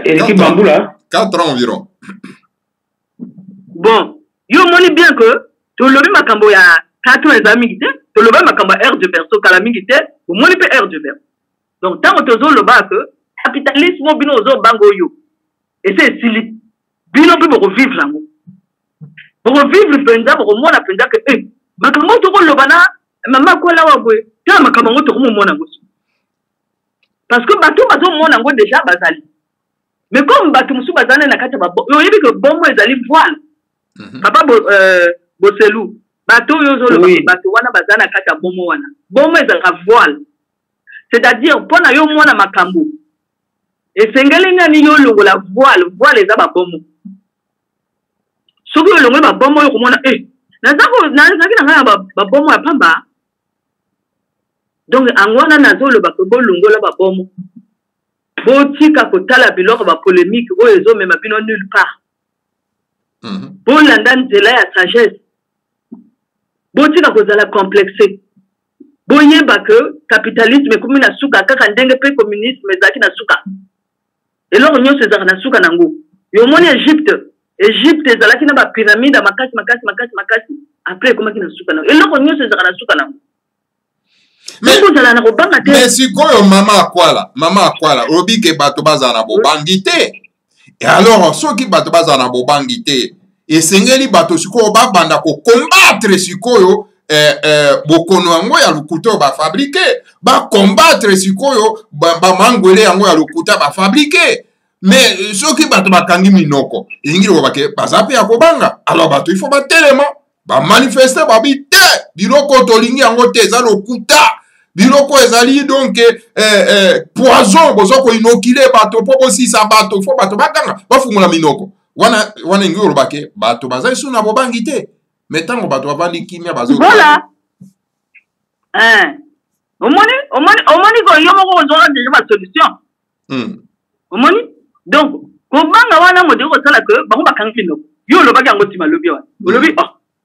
l'équipe Bamboula 4 ans environ. Bon, yo moni bien que tout le makambo ya 4 ans ezami te tout le makambo air de perso kala mingi te au moni pe air de verso donc tant tozo lo ba que capitalisme bino zo bango yo et c'est sili bino pe pour vivre lango pour vivre penza pour mona penza que makambo to ko lo bana mama ko la wa boy ta makambo to ko mo mona ngosi parce que bato bazo mona ngo déjà bazali mais comme bato musu bazane na kati ba yo yebi que bon mo ezali voile papa boselu bato yo zo le bato wana bazana kati bon mo wana bon mo ezali voile c'est-à-dire pona yo mona makambo et sengeli ngani yo longola voile eza ba bon mo soki yo longola ba bon mo yo komona nazako nazaki na ngana ba bon mo ya pamba donc angwana nazolo ba ko longola ba bon mo botika kotala biloko ba polémique oyo ezomema bino nulle part bolanda nzela ya sagesse botika kozala complexé boyeba que capitalisme ekomi na suka kaka ndenge mpe communisme ezalaki na suka eloko nyonso ezalaka na suka nango yo moni Égypte ezalaki na bapyramide makasi après ekomaki na suka nango eloko nyonso ezalaka na suka nango mais sikoyo mama akwala obi ke bato bazala na bobangi te et alors soki bato bazala na bobangi te esengeli bato sikoyo babanda kokombattre sikoyo bokono yango ya lokuta oyo bafabrike bakombattre sikoyo bamangwele yango ya lokuta bafabrike mais soki bato bakangi minoko elingi lokoba ke baza mpe ya kobanga alors bato il faut batelema bamanifeste babi te biloko tolingi yango te eza lokuta biloko ezali donc poison boza koinokile bato mpo bosisa bato fo bato bakanga bafungola minoko wana ingi oloba ke bato bazali su na bobangi te mais ntango bato bavandi kimia voilà omoni ko yo moko ozwaka deja basolution omoni donc kobanga wana modeli kosala ke bango bakangi minoko yo olobaki yango ntima lobi wana olobi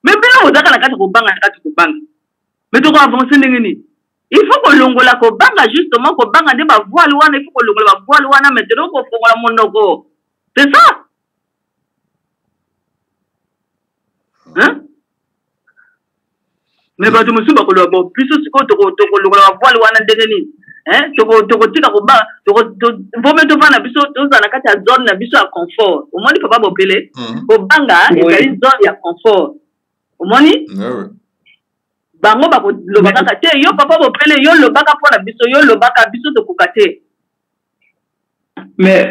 mais bino ozaka na kati kobanga na kati kobanga mais toko avance ndenge nini il faut kolongola kobanga justement kobanga nde bavoile wana il faut kolongola bavoile wana maintenant kofongola monoko c'est ça hein mais bato mosusu bakoloba bo biso sikoyo tokolongola bavoile wana ndenge nini tokotika kobanga vome tovanda biso tozala na kati ya zone na biso ya confort omoni papa bopele kobanga ezali zone ya confort omoni bango bakoloba kaka te yo papa bopele yo lobaka mpona biso yo lobaka biso tokoka te mais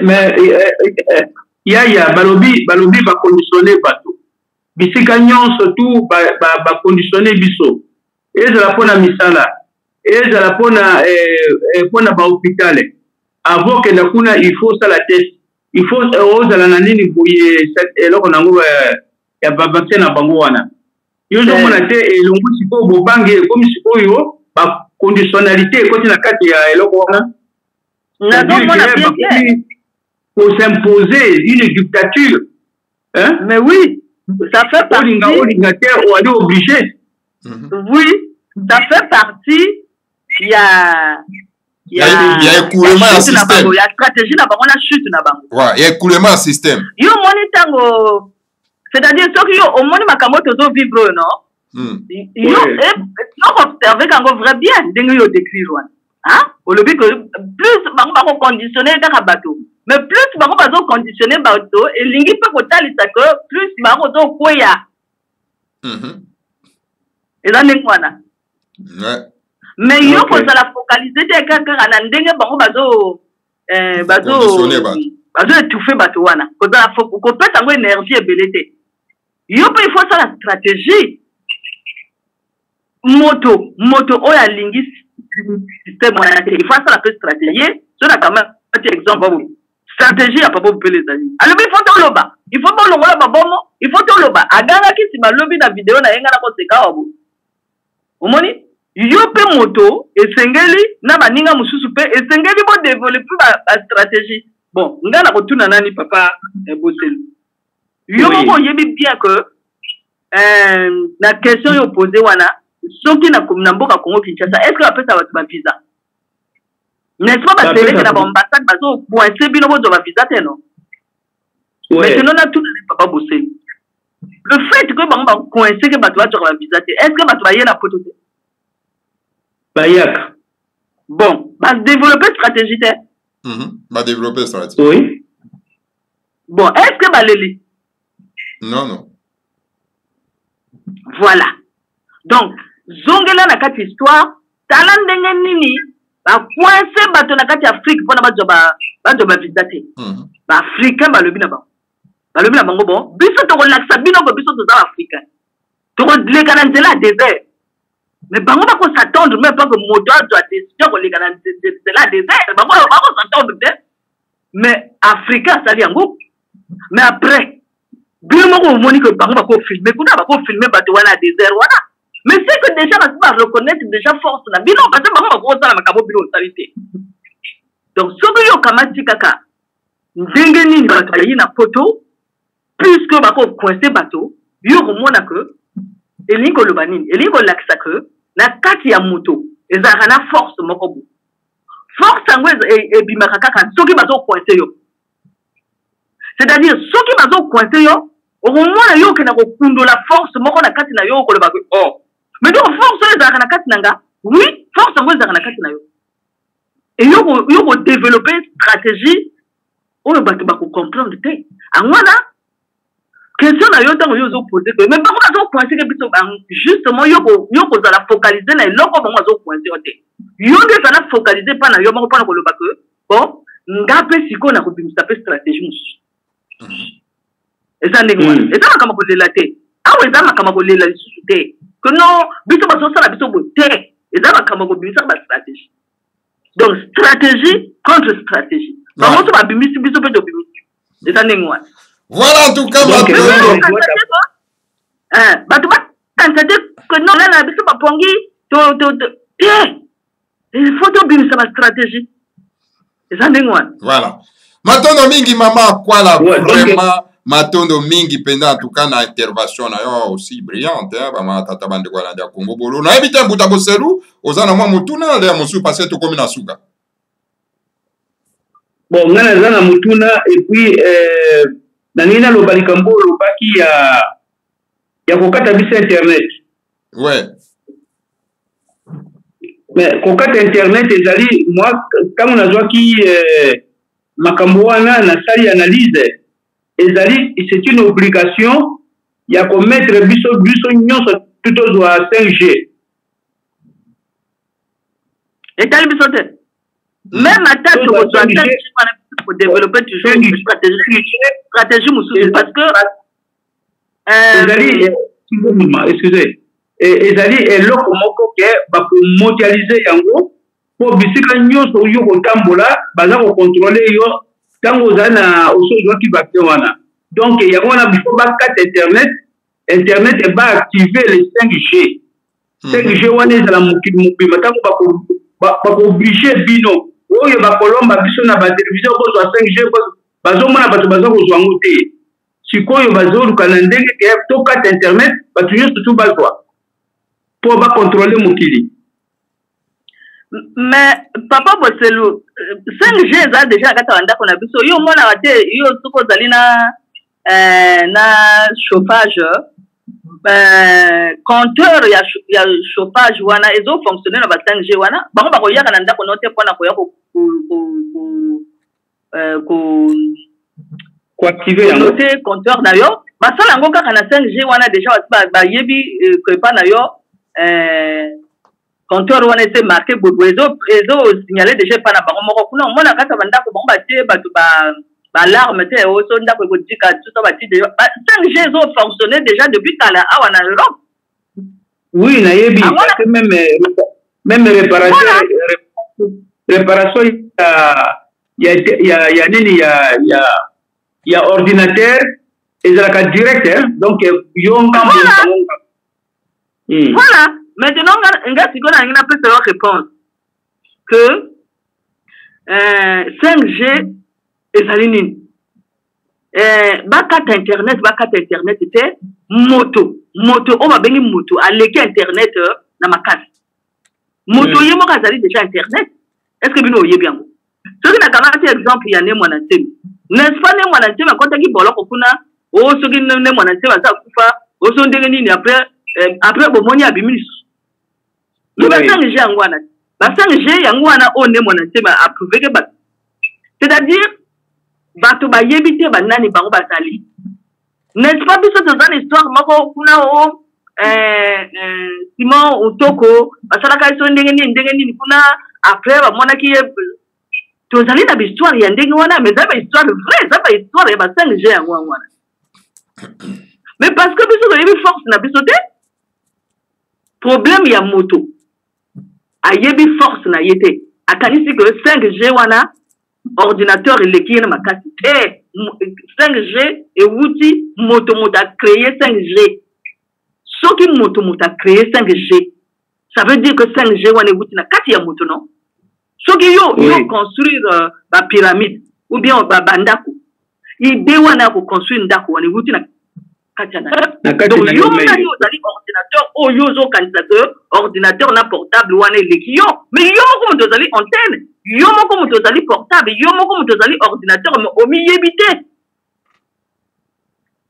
yaya balobi baconditionne bato bisika nyonso tu baconditionne biso ezala mpona misala ezala mpona bahôpitale avant kenda kuna il faut sala test il faut ozala na nini boye eloko nango ya bavaccin na bango wana yo zomona te elongo sikoyo bobange ekomi sikoyo baconditionnalité ekoti na kati ya eloko wana pour s'imposer une dictature hein? Mais oui, ça fait partie. On est obligé. Oui, ça fait partie. Il y a écoulement à système. Il y a stratégie là-bas, on a chute là-bas. Ouais, il y a écoulement à système. Yo moni tango C'est-à-dire, ceux qui ont au moins makamoto zo vivre, non? Ils ont observé quand vrai bien, ils ont décrit, hein? Au lobby que plus, ils conditionné dans un bateau. Mais plus, ils ont conditionné le bateau, et l'ingi peut cotaler ça que plus, ils ont koya. Et là, mais ils ont la focaliser de quelqu'un à l'ending, bazo étouffer bateau wana kozala kopesa ngo énergie ebelete yo pe il faut ça la stratégie moto oyo alingi système wana te il faut ça la stratégie so na kama par exemple stratégie ya papa pe les amis alors il faut to loba il faut pas longola babomo il faut to loba aganga ki si balobi na vidéo na yenga na ko seka wabo omoni yo pe moto esengeli na baninga mususu pe esengeli bo développer ba stratégie. Bon, on a retourné nani papa Bossel. Yo moko yebi bien que la question est posée wana soki na mboka Congo Kinshasa est-ce que après ça va visa? N'est-ce pas parce que na ambassade bazo coincer bino bo ba visa te non? Maintenant on a tout papa Bossel. Le fait que ba coincer que bato ba visa te est-ce que bato ba yena poto te? Bayak. Bon, ba développer stratégie te. Va développer stratégie. Oui. Bon, est-ce que Baléli? Non. Voilà. Donc, Zongela na kati histoire, talandenge nini, ba coincer bato na kati Afrique pona ba visiter. Ba africain ba lobi na ba. Ba lobi na bango bon, biso to relaxa bino ko biso to za africain. To ko leka na nzela désert. Mais bango ba ko s'attendre même pas que moto doit décider ko leka na nzela désert. Bango ba ko s'attendre de. Mais africain ça li yango. Mais après bino moko moni que bango ba ko filmer, kuna ba ko filmer bato wana désert wana. Mais c'est que déjà on va reconnaître déjà force na bino parce que bango ba ko sala makabo bino salité. Donc soki yo kamati kaka ndenge nini bato bayi na photo puisque ba ko coincer bato yo ko mona que elingo lobanini elingo lakisa que na kati ya moto ezaka na force moko bu force yango ebimaka kaka soki bazo coincer yo, c'est-à-dire soki bazo coincer yo okomona yo ke na kokundola force moko na kati na yo okoloba que oh mais donc force ezaka na kati nanga oui force yango ezaka na kati na yo et yo ko développer stratégie oyo bato ba ko comprendre te angwana question na yo tango yo zo poser que mais bango zo coincer que biso justement yo ko za la focaliser na eloko bango zo coincer ote yo nde za la focaliser pa na yo bango pa na koloba que bon ngape siko na ko bimisa pe stratégie musu eza ndenge wana eza makama ko lela te awo eza makama ko lela lisusu te que non biso bazo sala biso bo te eza makama ko bimisa ba stratégie. Donc stratégie contre stratégie bango to ba bimisi biso pe do bimisi eza ndenge wana. Voilà en tout cas ma que non là la biso ba pongi il faut to bimisa ba stratégie eza ndenge wana. Voilà matondo mingi mama kwala vraiment matondo mingi penda en tout cas na intervention na yo aussi brillante ba tata bande kwa na Congo bolo na ebita mbuta boselu ozana mwa mutuna le mosu passer to komi na suka. Bon ngana zana mutuna et puis nanina lo balikambo lo baki ya kokata bisa internet. Ouais. Mais kokata internet ezali moi kama unazwa ki makambo wana na sali analyse ezali c'est une obligation ya ko mettre biso nyonso tuto zo 5G. Et tal biso te. Même à tête ko zo 5G pour développer toujours une stratégie musu parce que ezali excusez ezali eloko moko ke ba ko mondialiser yango po bisika nyonso yo ko tambola baza ko contrôler yo tango zana osozo ki ba wana. Donc il y a un bifo ba carte internet et ba activer les 5G. 5G wana ezala mukili tango ba ko obliger bino oyo ba kolomba biso na ba télévision ko zo 5G bazo mona bato bazo ko zo ngote sikoyo bazo lukana ndenge ke to carte internet bato nyonso tout bazwa pour ba contrôler mukili. Mais papa Bosselu 5G za déjà kata wanda kona biso yo mona wate yo suko zalina na chauffage compteur ya chauffage wana ezo fonctionner na ba 5G wana bango bakoyaka na ndako note pona koya ko activer yango note compteur na yo basala ngo kaka na 5G wana déjà ba yebi ko pa na yo compteur wana c'est marqué bobo ezo signaler déjà pa na bango moko kuna mona kata bandako bango batie batu ba alarme te o so ndako ko dika tout ça batie déjà 5G ezo fonctionner déjà depuis kala awa na Europe. Oui, na yebi parce que même réparation ya nini ya ordinateur ezalaka direct hein donc yonga voilà maintenant nga sikona ngina peut savoir répondre que 5G ezali nini bakata internet te moto o babengi moto aleki internet na makasi moto ye moko azali déjà internet est-ce que bino oyebi yango soki na kamati exemple ya ne mwana ntemi n'est-ce pas ne mwana ntemi akotaki boloko kuna o soki ne mwana ntemi aza kufa o so ndenge nini après bomoni abimi lisusu lo ba 5G yango wana ba 5G yango wana o ne mwana ntemi approuvé ke bato c'est-à-dire bato bayebi te banani bango bazali n'est-ce pas biso tozana histoire moko kuna o Simon Utoko basalaka iso ndenge nini kuna après bamonaki tozali na histoire ya ndenge wana mais ça ba histoire vraie ça ba histoire ya ba 5G yango wana mais parce que biso toyebi force na biso te problème ya moto ayebi force na yete akanisi que 5G wana ordinateur eleki na makasi te 5G et wuti moto a créé 5G soki moto a créé 5G ça veut dire que 5G wana wuti na kati ya moto non soki yo construire ba pyramide ou bien ba ndako idée wana ko construire ndako wana wuti na kati ya donc yo mona yo zali ordinateur o yo zo kanisa ordinateur na portable wana eleki yo mais yo moko moto zali antenne yo moko moto zali portable yo moko moto zali ordinateur mais omi yebite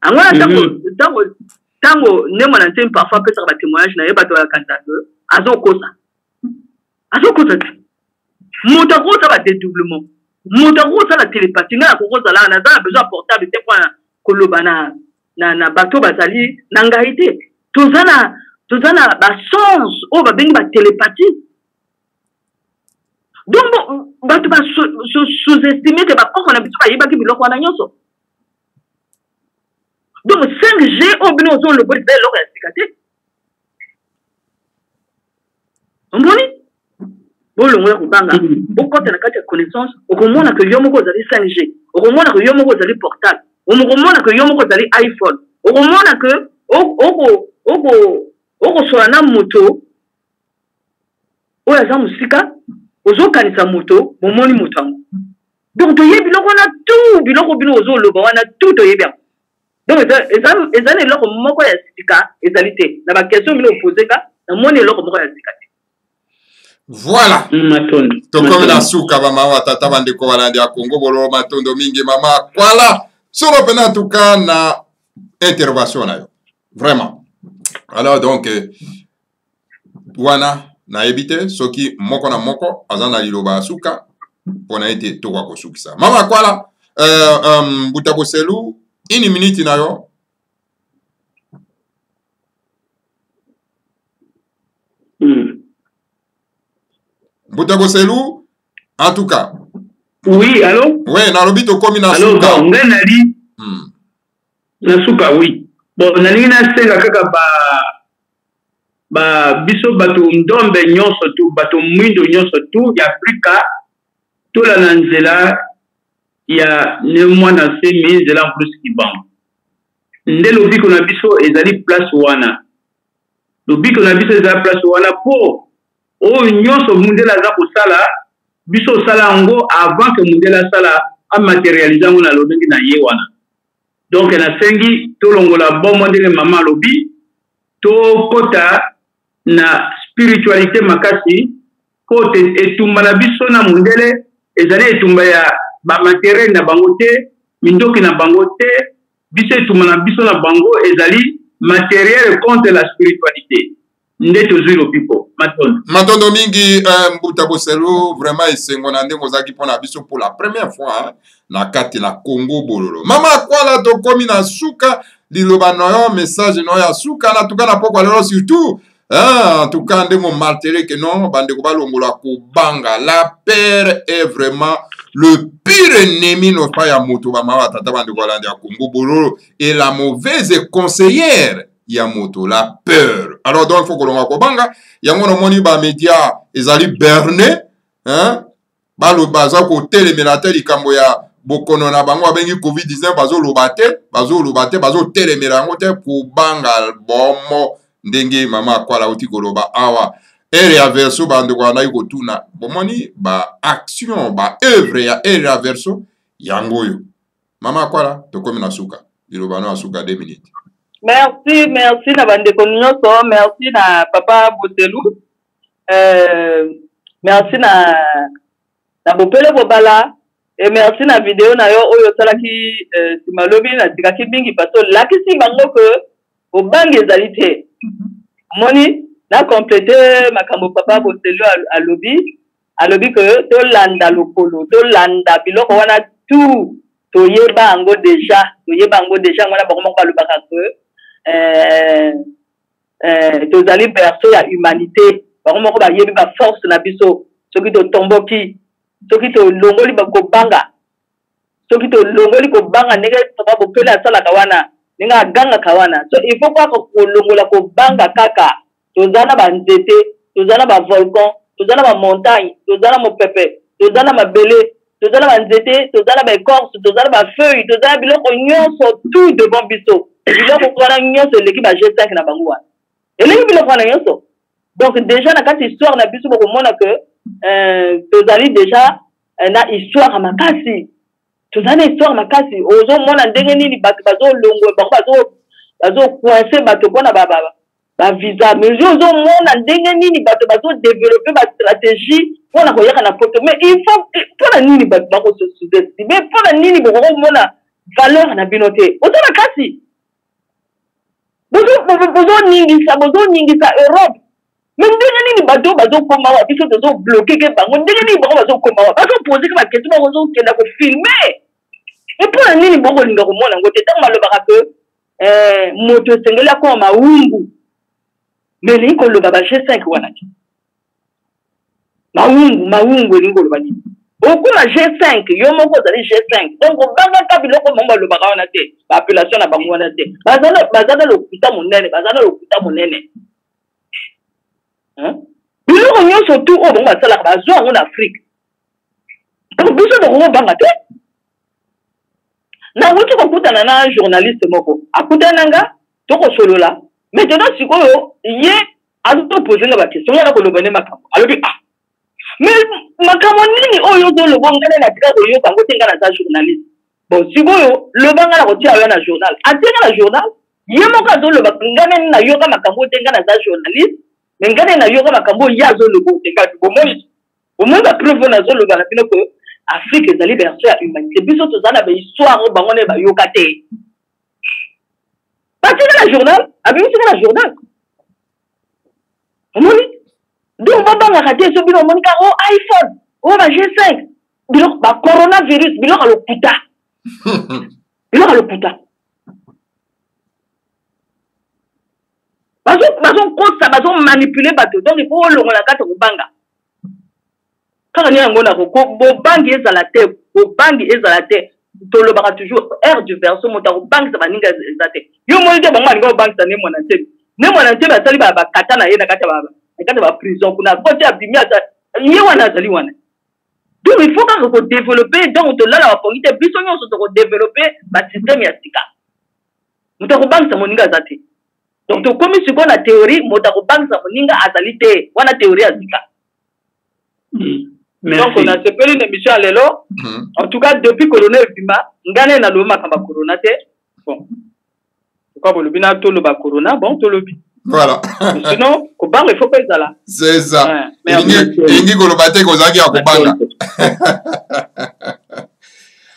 angona tango ne mona ntemi parfois peut ba témoignage na yeba to ya kanisa azokosa moto ko ba dédoublement moto ko la télépathie na ko za na za besoin portable te kwa koloba na bato bazali na ngaite tozana ba sens o ba bengi ba télépathie donc bato ba sous-estimer que ba koko na biso ba yeba ki biloko wana nyonso donc 5G o bino zo le bodi lo ya sikate omoni bolo ngoya kubanga bokota na kati ya connaissance okomona que yo moko zali 5G okomona que yo moko zali portable okomona que yo moko zali iPhone okomona que oko sola na moto oya za musika ozokanisa moto momoni moto yango donc toyebi biloko na tout biloko bino ozoloba wana tout toyebi yango donc ezali eloko moko ya sika ezali te na baquestion bino opozeka namoni eloko moko ya sika te voilà tokomi na suka bamawa tata bandeko balandi ya Congo bololo matondo mingi mama kwala solo pena en tout cas na intervention na yo vraiment alors donc wana na ebite soki moko na moko azana liloba suka pona ete tokwa kosukisa mama kwala Butaboselu ini minute na yo Butaboselu en tout cas oui allô oui na lobito komi na suka allô ngai nali na suka oui bon nalingi na senga kaka ba biso bato ndombe nyonso tu bato mwindo nyonso tu ya Afrika tola na nzela ya ne mwana se mi nzela plus kibango nde lobiko na biso ezali place wana lobiko na biso ezali place wana po o nyonso mundela za kosala biso sala ngo avant que mundela sala a matérialiser ngo na lobengi na ye wana donc na sengi tolongola bombo ndenge mama lobi to kota na spiritualité makasi ko etumba na biso na mundele ezali etumba ya ba matériel na bango te mindoki na bango te biso etumana biso na bango ezali matériel contre la spiritualité. Ndeto zuro pipo matondo mingi mbuta boselo vraiment esengo na ndenge ozaki mpona biso pour la première fois na kati na Congo bololo mama akwala tokomi na suka liloba na yo message na ya suka na tuka na pokwa lelo surtout en tout cas ndenge martelé que non bandeko balongola kobanga la peur est vraiment le pire ennemi non pas ya moto ba mama tata bandeko balandi ya Congo bololo et la mauvaise conseillère ya moto la peur. Alors donc il faut que l'on kobanga yango na moni ba média ezali berné hein balo baza ko télémélateur likambo ya bokono na bango abengi covid-19 bazo lobate bazo téléméla yango te kobanga bomo ndenge mama akwala uti koloba awa ere ya verso bande kwa na yuko tuna bomoni ba action ba œuvre ya ere ya verso yango yo mama akwala tokomi na suka liloba no asuka 2 minutes. Merci na bandeko nyonso, merci na papa Botelu, merci na bopele bobala, et merci na vidéo na yo oyo salaki simalobi na tikaki bingi pato lakisi bango ke obangi ezali te. Moni na compléter makambo papa Botelu alobi ke to landa lokolo, to landa biloko wana tout toyeba ango déjà ngwana bakoma kalobaka ke tozali berceau ya humanité bakoma ko bayebi ba force na biso soki to tomboki soki to longoli bakobanga soki to longoli kobanga ndenge papa Bopele asalaka wana ndenge agangaka wana so il faut kaka kolongola kobanga kaka tozala banzete tozala bavolcan tozala bamontagne tozala mopepe tozala mabele tozala banzete tozala baécorce tozala bafeuille tozala biloko nyonso tout devant biso biloko wana nyonso eleki ba G5 na bango wana eleki biloko wana nyonso donc déjà na kati histoire na biso bokomona que tozali déjà na histoire makasi tozali na histoire makasi ozomona ndenge nini bato bazolongwe bango bazocoince bato mpona bavisa mais ozomona ndenge nini bato bazodéveloppe bastratégie mpona koyaka na poto mais il faut mpona nini bato bakosous-estime mpona nini bokomona valeur na bino te ozona kasi bozoningisa Europe mais ndenge nini bato bazokoma wa biso tozobloke ke bango ndenge nini bango bazokoma wa bazopose ke bakesi bazokenda kofilme et mpona nini bokolinga komona yango te ntango balobaka ke moto esengeli akoma mawungu mais elingi koloba ba G5 wana te mawungu elingi koloba nini okuma G5 yo moko ozali G5 donc obangaka biloko bango balobaka wana te baappellation na bango wana te baza na lokuta monene biloko nyonso tu oyo bango basalaka bazwa yango na Afrique donc biso bokobanga te nawuti kokutana na journaliste moko akutana nga tokosolola maintenant sikoyo ye azopose nga bakestion nga nakoloba ne makambo alobi mais makambo nini oyo ozoloba ngane na tika koyoka yango te nga naza journaliste bon sikoyo lobanga na kotia yo na journal atenga na journal ye moko azoloba ngane nayoka makambo te nga naza journaliste mais ngane nayoka makambo ye azoloba te nga bomoi bapreuve nazoloba na bino ke Afrique ezali berceau ya humanité biso tozala na bahistoire oyo bango nde bayoka te batinga na journal abimisika na journal omoni donc babangaka te so bino omoni ka o iPhone o ba G5 biloko ba coronavirus biloko lokuta bazokosa bazomanipuler bato donc il faut olongola kati kobanga kaka ni yango na bobangi ezala te tolobaka toujours aire du verso moto akobangisa baninga eza te yo moni te bango balinga kobangisa ne mwana nte basali bakata na ye na kati ya baprison kuna kote abimi ata ye wana azali wana donc il faut kaka kodéveloppe donc tolala bapongi te biso nyonso tokodéveloppe basystème ya sika moto akobangisa moninga aza te donc tokomi sikoyo na théorie moto akobangisa moninga azali te wana théorie ya sika. Merci. Donc on a sepeli une émission à l'élo. En tout cas, depuis Corona Bima, ngane na loma kamba Corona te. Bon. Pourquoi vous le bina tout le bas Corona, bon tout le bi. Voilà. Sinon, kobang il faut pas ça là. C'est ça. Ingi kolobate kozaki ya kobanga.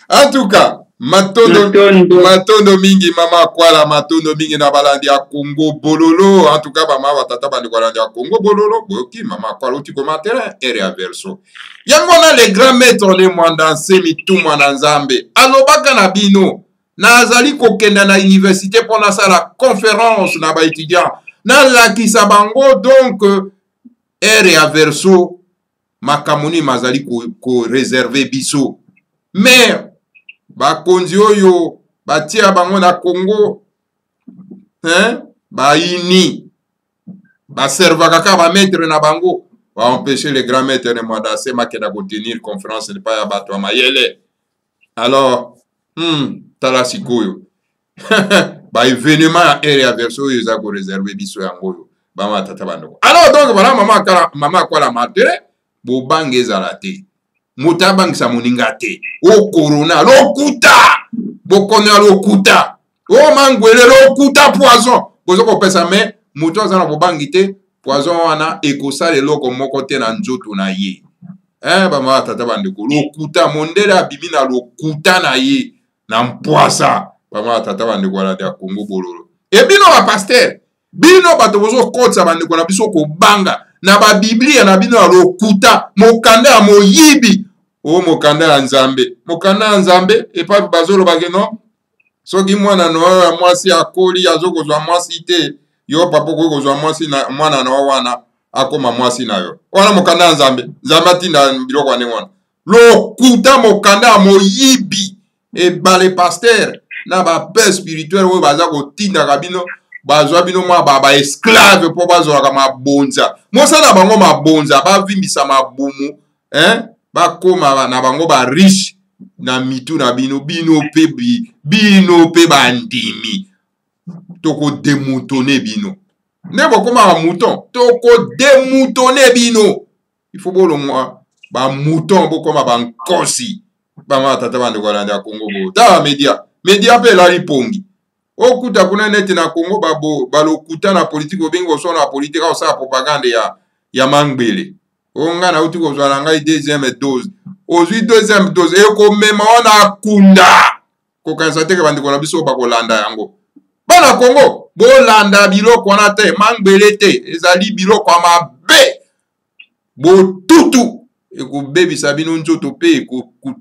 En tout cas, Matondo mingi mama kwala matondo mingi na balandi ya Congo bololo. En tout cas, mama watata bandi balandi ya Congo bololo. Boki mama kwala uti commentaire ere verso. Yangona les grands maîtres les mwandanse mitu mwananzambe. Alobaka na bino. Na azali kokenda na université pona sa la conférence na ba étudiant. Na lakisa bango donc ere verso makamuni mazali ko réserver biso. Mais bakonzi oyo batia bango na Congo baini baservaka kaka bametre na bango baempêcher les grands maîtres de Mwandanse makenda kotenir conférence ne pas ya bato ya mayele. Alors tala sikoyo baévénement ya ere ya verso oyo eza koreserve biso yango oyo bama tata bandoko. Alors donc voilà mama akwala matere bobange ezala te moto abangisa moninga te o corona lokuta bokonya lokuta o mangwele lokuta poison bozo kopesa me moto aza na bobangi te poison wana ekosala eloko moko te na nzoto na ye bama tata bandeko lokuta mondele abimi na lokuta na ye na mpwasa bama tata bandeko ala ya Congo bololo e bino ba pasteur bino bato bozo kotsa bandeko na biso kobanga na ba biblia na bino lokuta mokanda ya moyibi o mokanda ya nzambe epa bazolo bageno soki mwana no ya mwasi akoli azokozwa mwasi te yo papa kokozwa mwasi na mwana na wana akoma mwasi na yo wana mokanda ya nzambe atinda biloko wane wana lokuta mokanda ya moyibi ebale pasteur na ba père spirituel oyo baza kotindaka bino bazwa bino mwa ba esclave po bazwaka mabonza mosala bango mabonza bavimbisa mabumu bakoma na bango ba riche na mitu na bino pe bandimi toko démoutonner bino ne bokoma ba mouton toko démoutonner bino il faut bolongwa ba mouton bokoma ba nkosi ba tata bande kwa nda Congo bo ta media pe la ripongi okuta kuna neti na Congo balokuta na politique obingo so na politique osala propagande ya mangbele onga na uti kozwala ngai deuxième dose ozwi deuxième dose ekomema wana akunda kokanisa teke bandeko na biso bakolanda yango bana Congo bolanda biloko wana te mangbele te ezali biloko ya mabe botutu ekobebisa bino nzoto pe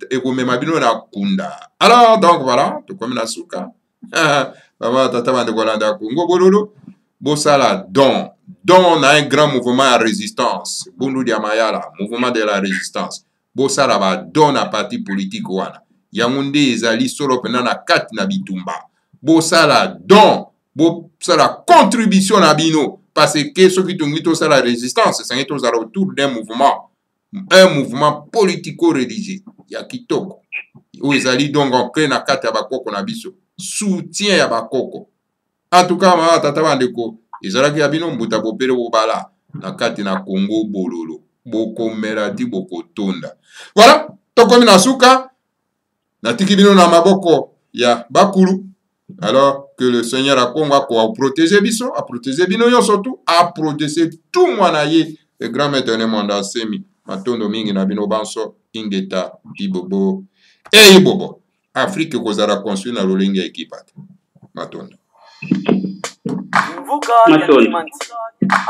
ekomema bino na kunda. Alors donc voilà tokomi na suka baba tata bandeko kolanda Congo bololo bosala don na un grand mouvement à résistance bundu dia mayala mouvement de la résistance bosala ba don na parti politique wana yango nde ezali solo pena na kati na bitumba bosala don bosala contribution na bino parce que soki tongi tosala résistance esangi tozala autour d'un mouvement politico-religieux ya kitoko oyo ezali donc ancré na kati ya bakoko na biso soutien ya bakoko. En tout cas ma tata bandeko ezalaki ya bino mbuta bopere bobala na kati na Congo bololo bokomela ti bokotonda. Voilà tokomi na suka natiki bino na maboko ya bakulu. Alors que le Seigneur a Congo a protégé biso, a protégé bino yo surtout, a protégé tout mwana ye le grand maître de Mwandanse matondo mingi na bino banso ingeta ibobo ibobo Afrique kozala construit na lolingi ya ekipate matondo mvuka ya kimanti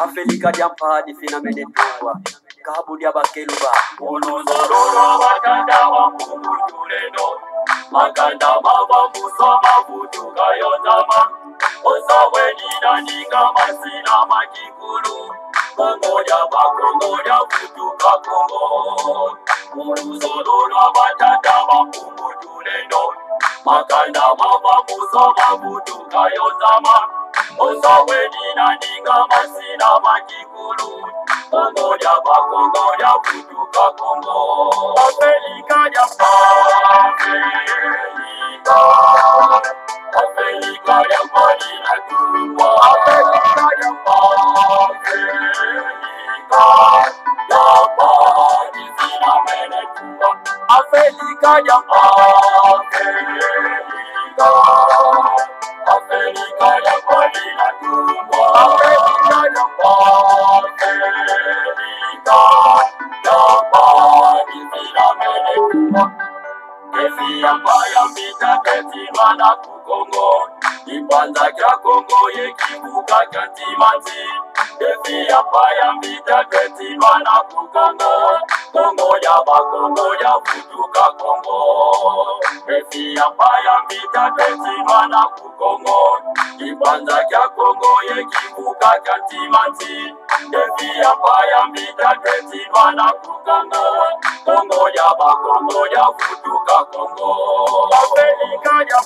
afelika jampa di finamene tuwa kabudia bakeluba onozororo wakanda wa mumutuleno makanda mava musama vutuka yotama osaweni nanika masina makikulu kongoja bakongoja vutuka kongo onozororo wakanda wa mumutuleno makanda mava musama vutuka yotama osaweni nanika masina makikulu kongoja bakongoja vutuka kongo Afrika ya Afrika ya Marina Cuba Afrika ya Marina Cuba Afrika ya Afrika ya Marina Cuba Afrika ya Efia mbaya mbita ketima na kukongo Ipanza kya Kongo yekibuka kya timanzi Efia mbaya mbita ketima na kukongo Kongo ya bakongo ya futuka Kongo Efia mbaya mbita ketima na kukongo Ipanza kya Kongo yekibuka kya timanzi Efia mbaya mbita ketima na kukongo Kongo ya bakongo ya futuka Kongo Afrika ya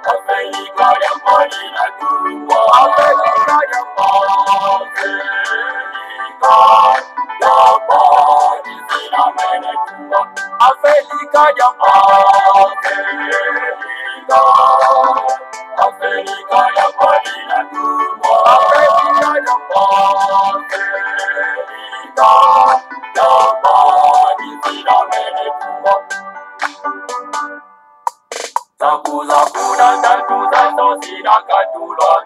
Afrika ya mbali na tumbo Afrika ya mbali zina mene tumbo Afrika ya mbali Afrika ya mbali na tumbo Afrika ya mbali Takuza kuna tatuza sosina katulwa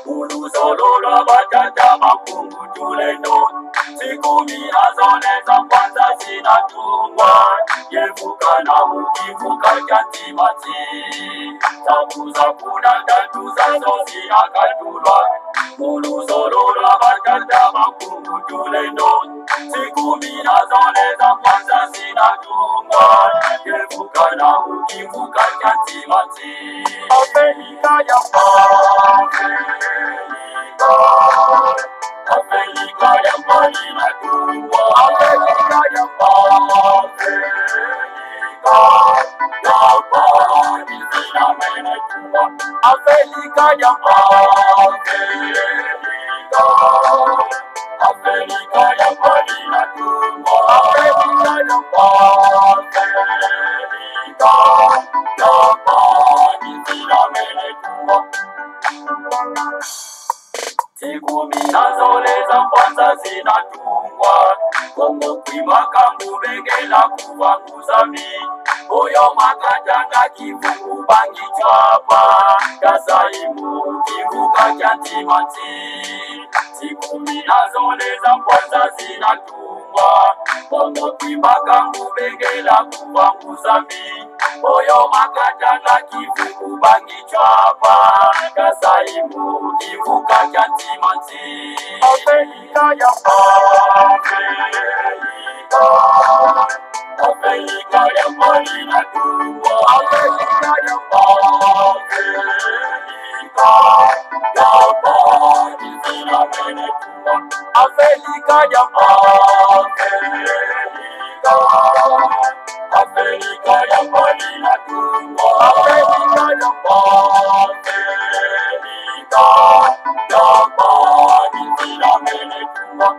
Ulusololwa batata makungu tulendo Siku mila zone za kwanza zinatungwa Yevuka na mukivuka kyantimati Takuza kuna tatuza sosina katulwa Ulusololwa batata makungu tulendo Siku mila zone za kwanza zinatungwa Yevuka na mukivuka kyantimati Afrika ya Afrika ya mbali na tumbo Afrika ya mbali zina mene tumbo Afrika ya mbali Afrika ya mbali na tumbo Afrika ya mbali zina mene tumbo Siku mila zole za kwanza zinatungwa Kongo kwimaka mbubengela kuvanguza mi Oyo makajanga kivuku bangi chwapa Kasaimu kivuka kyantimanti Siku mila zole za kwanza zinatungwa Kongo kwimaka mbubengela kuvanguza mi Oyo makajanga kivuku bangi chwapa Kasaimu kivuka kyantimanti Afrika ya Afrika ya mbali na tumbo Afrika ya mbali zina mene tumbo Afrika ya Afrika ya mbali na tumbo Afrika ya mbali zina mene tumbo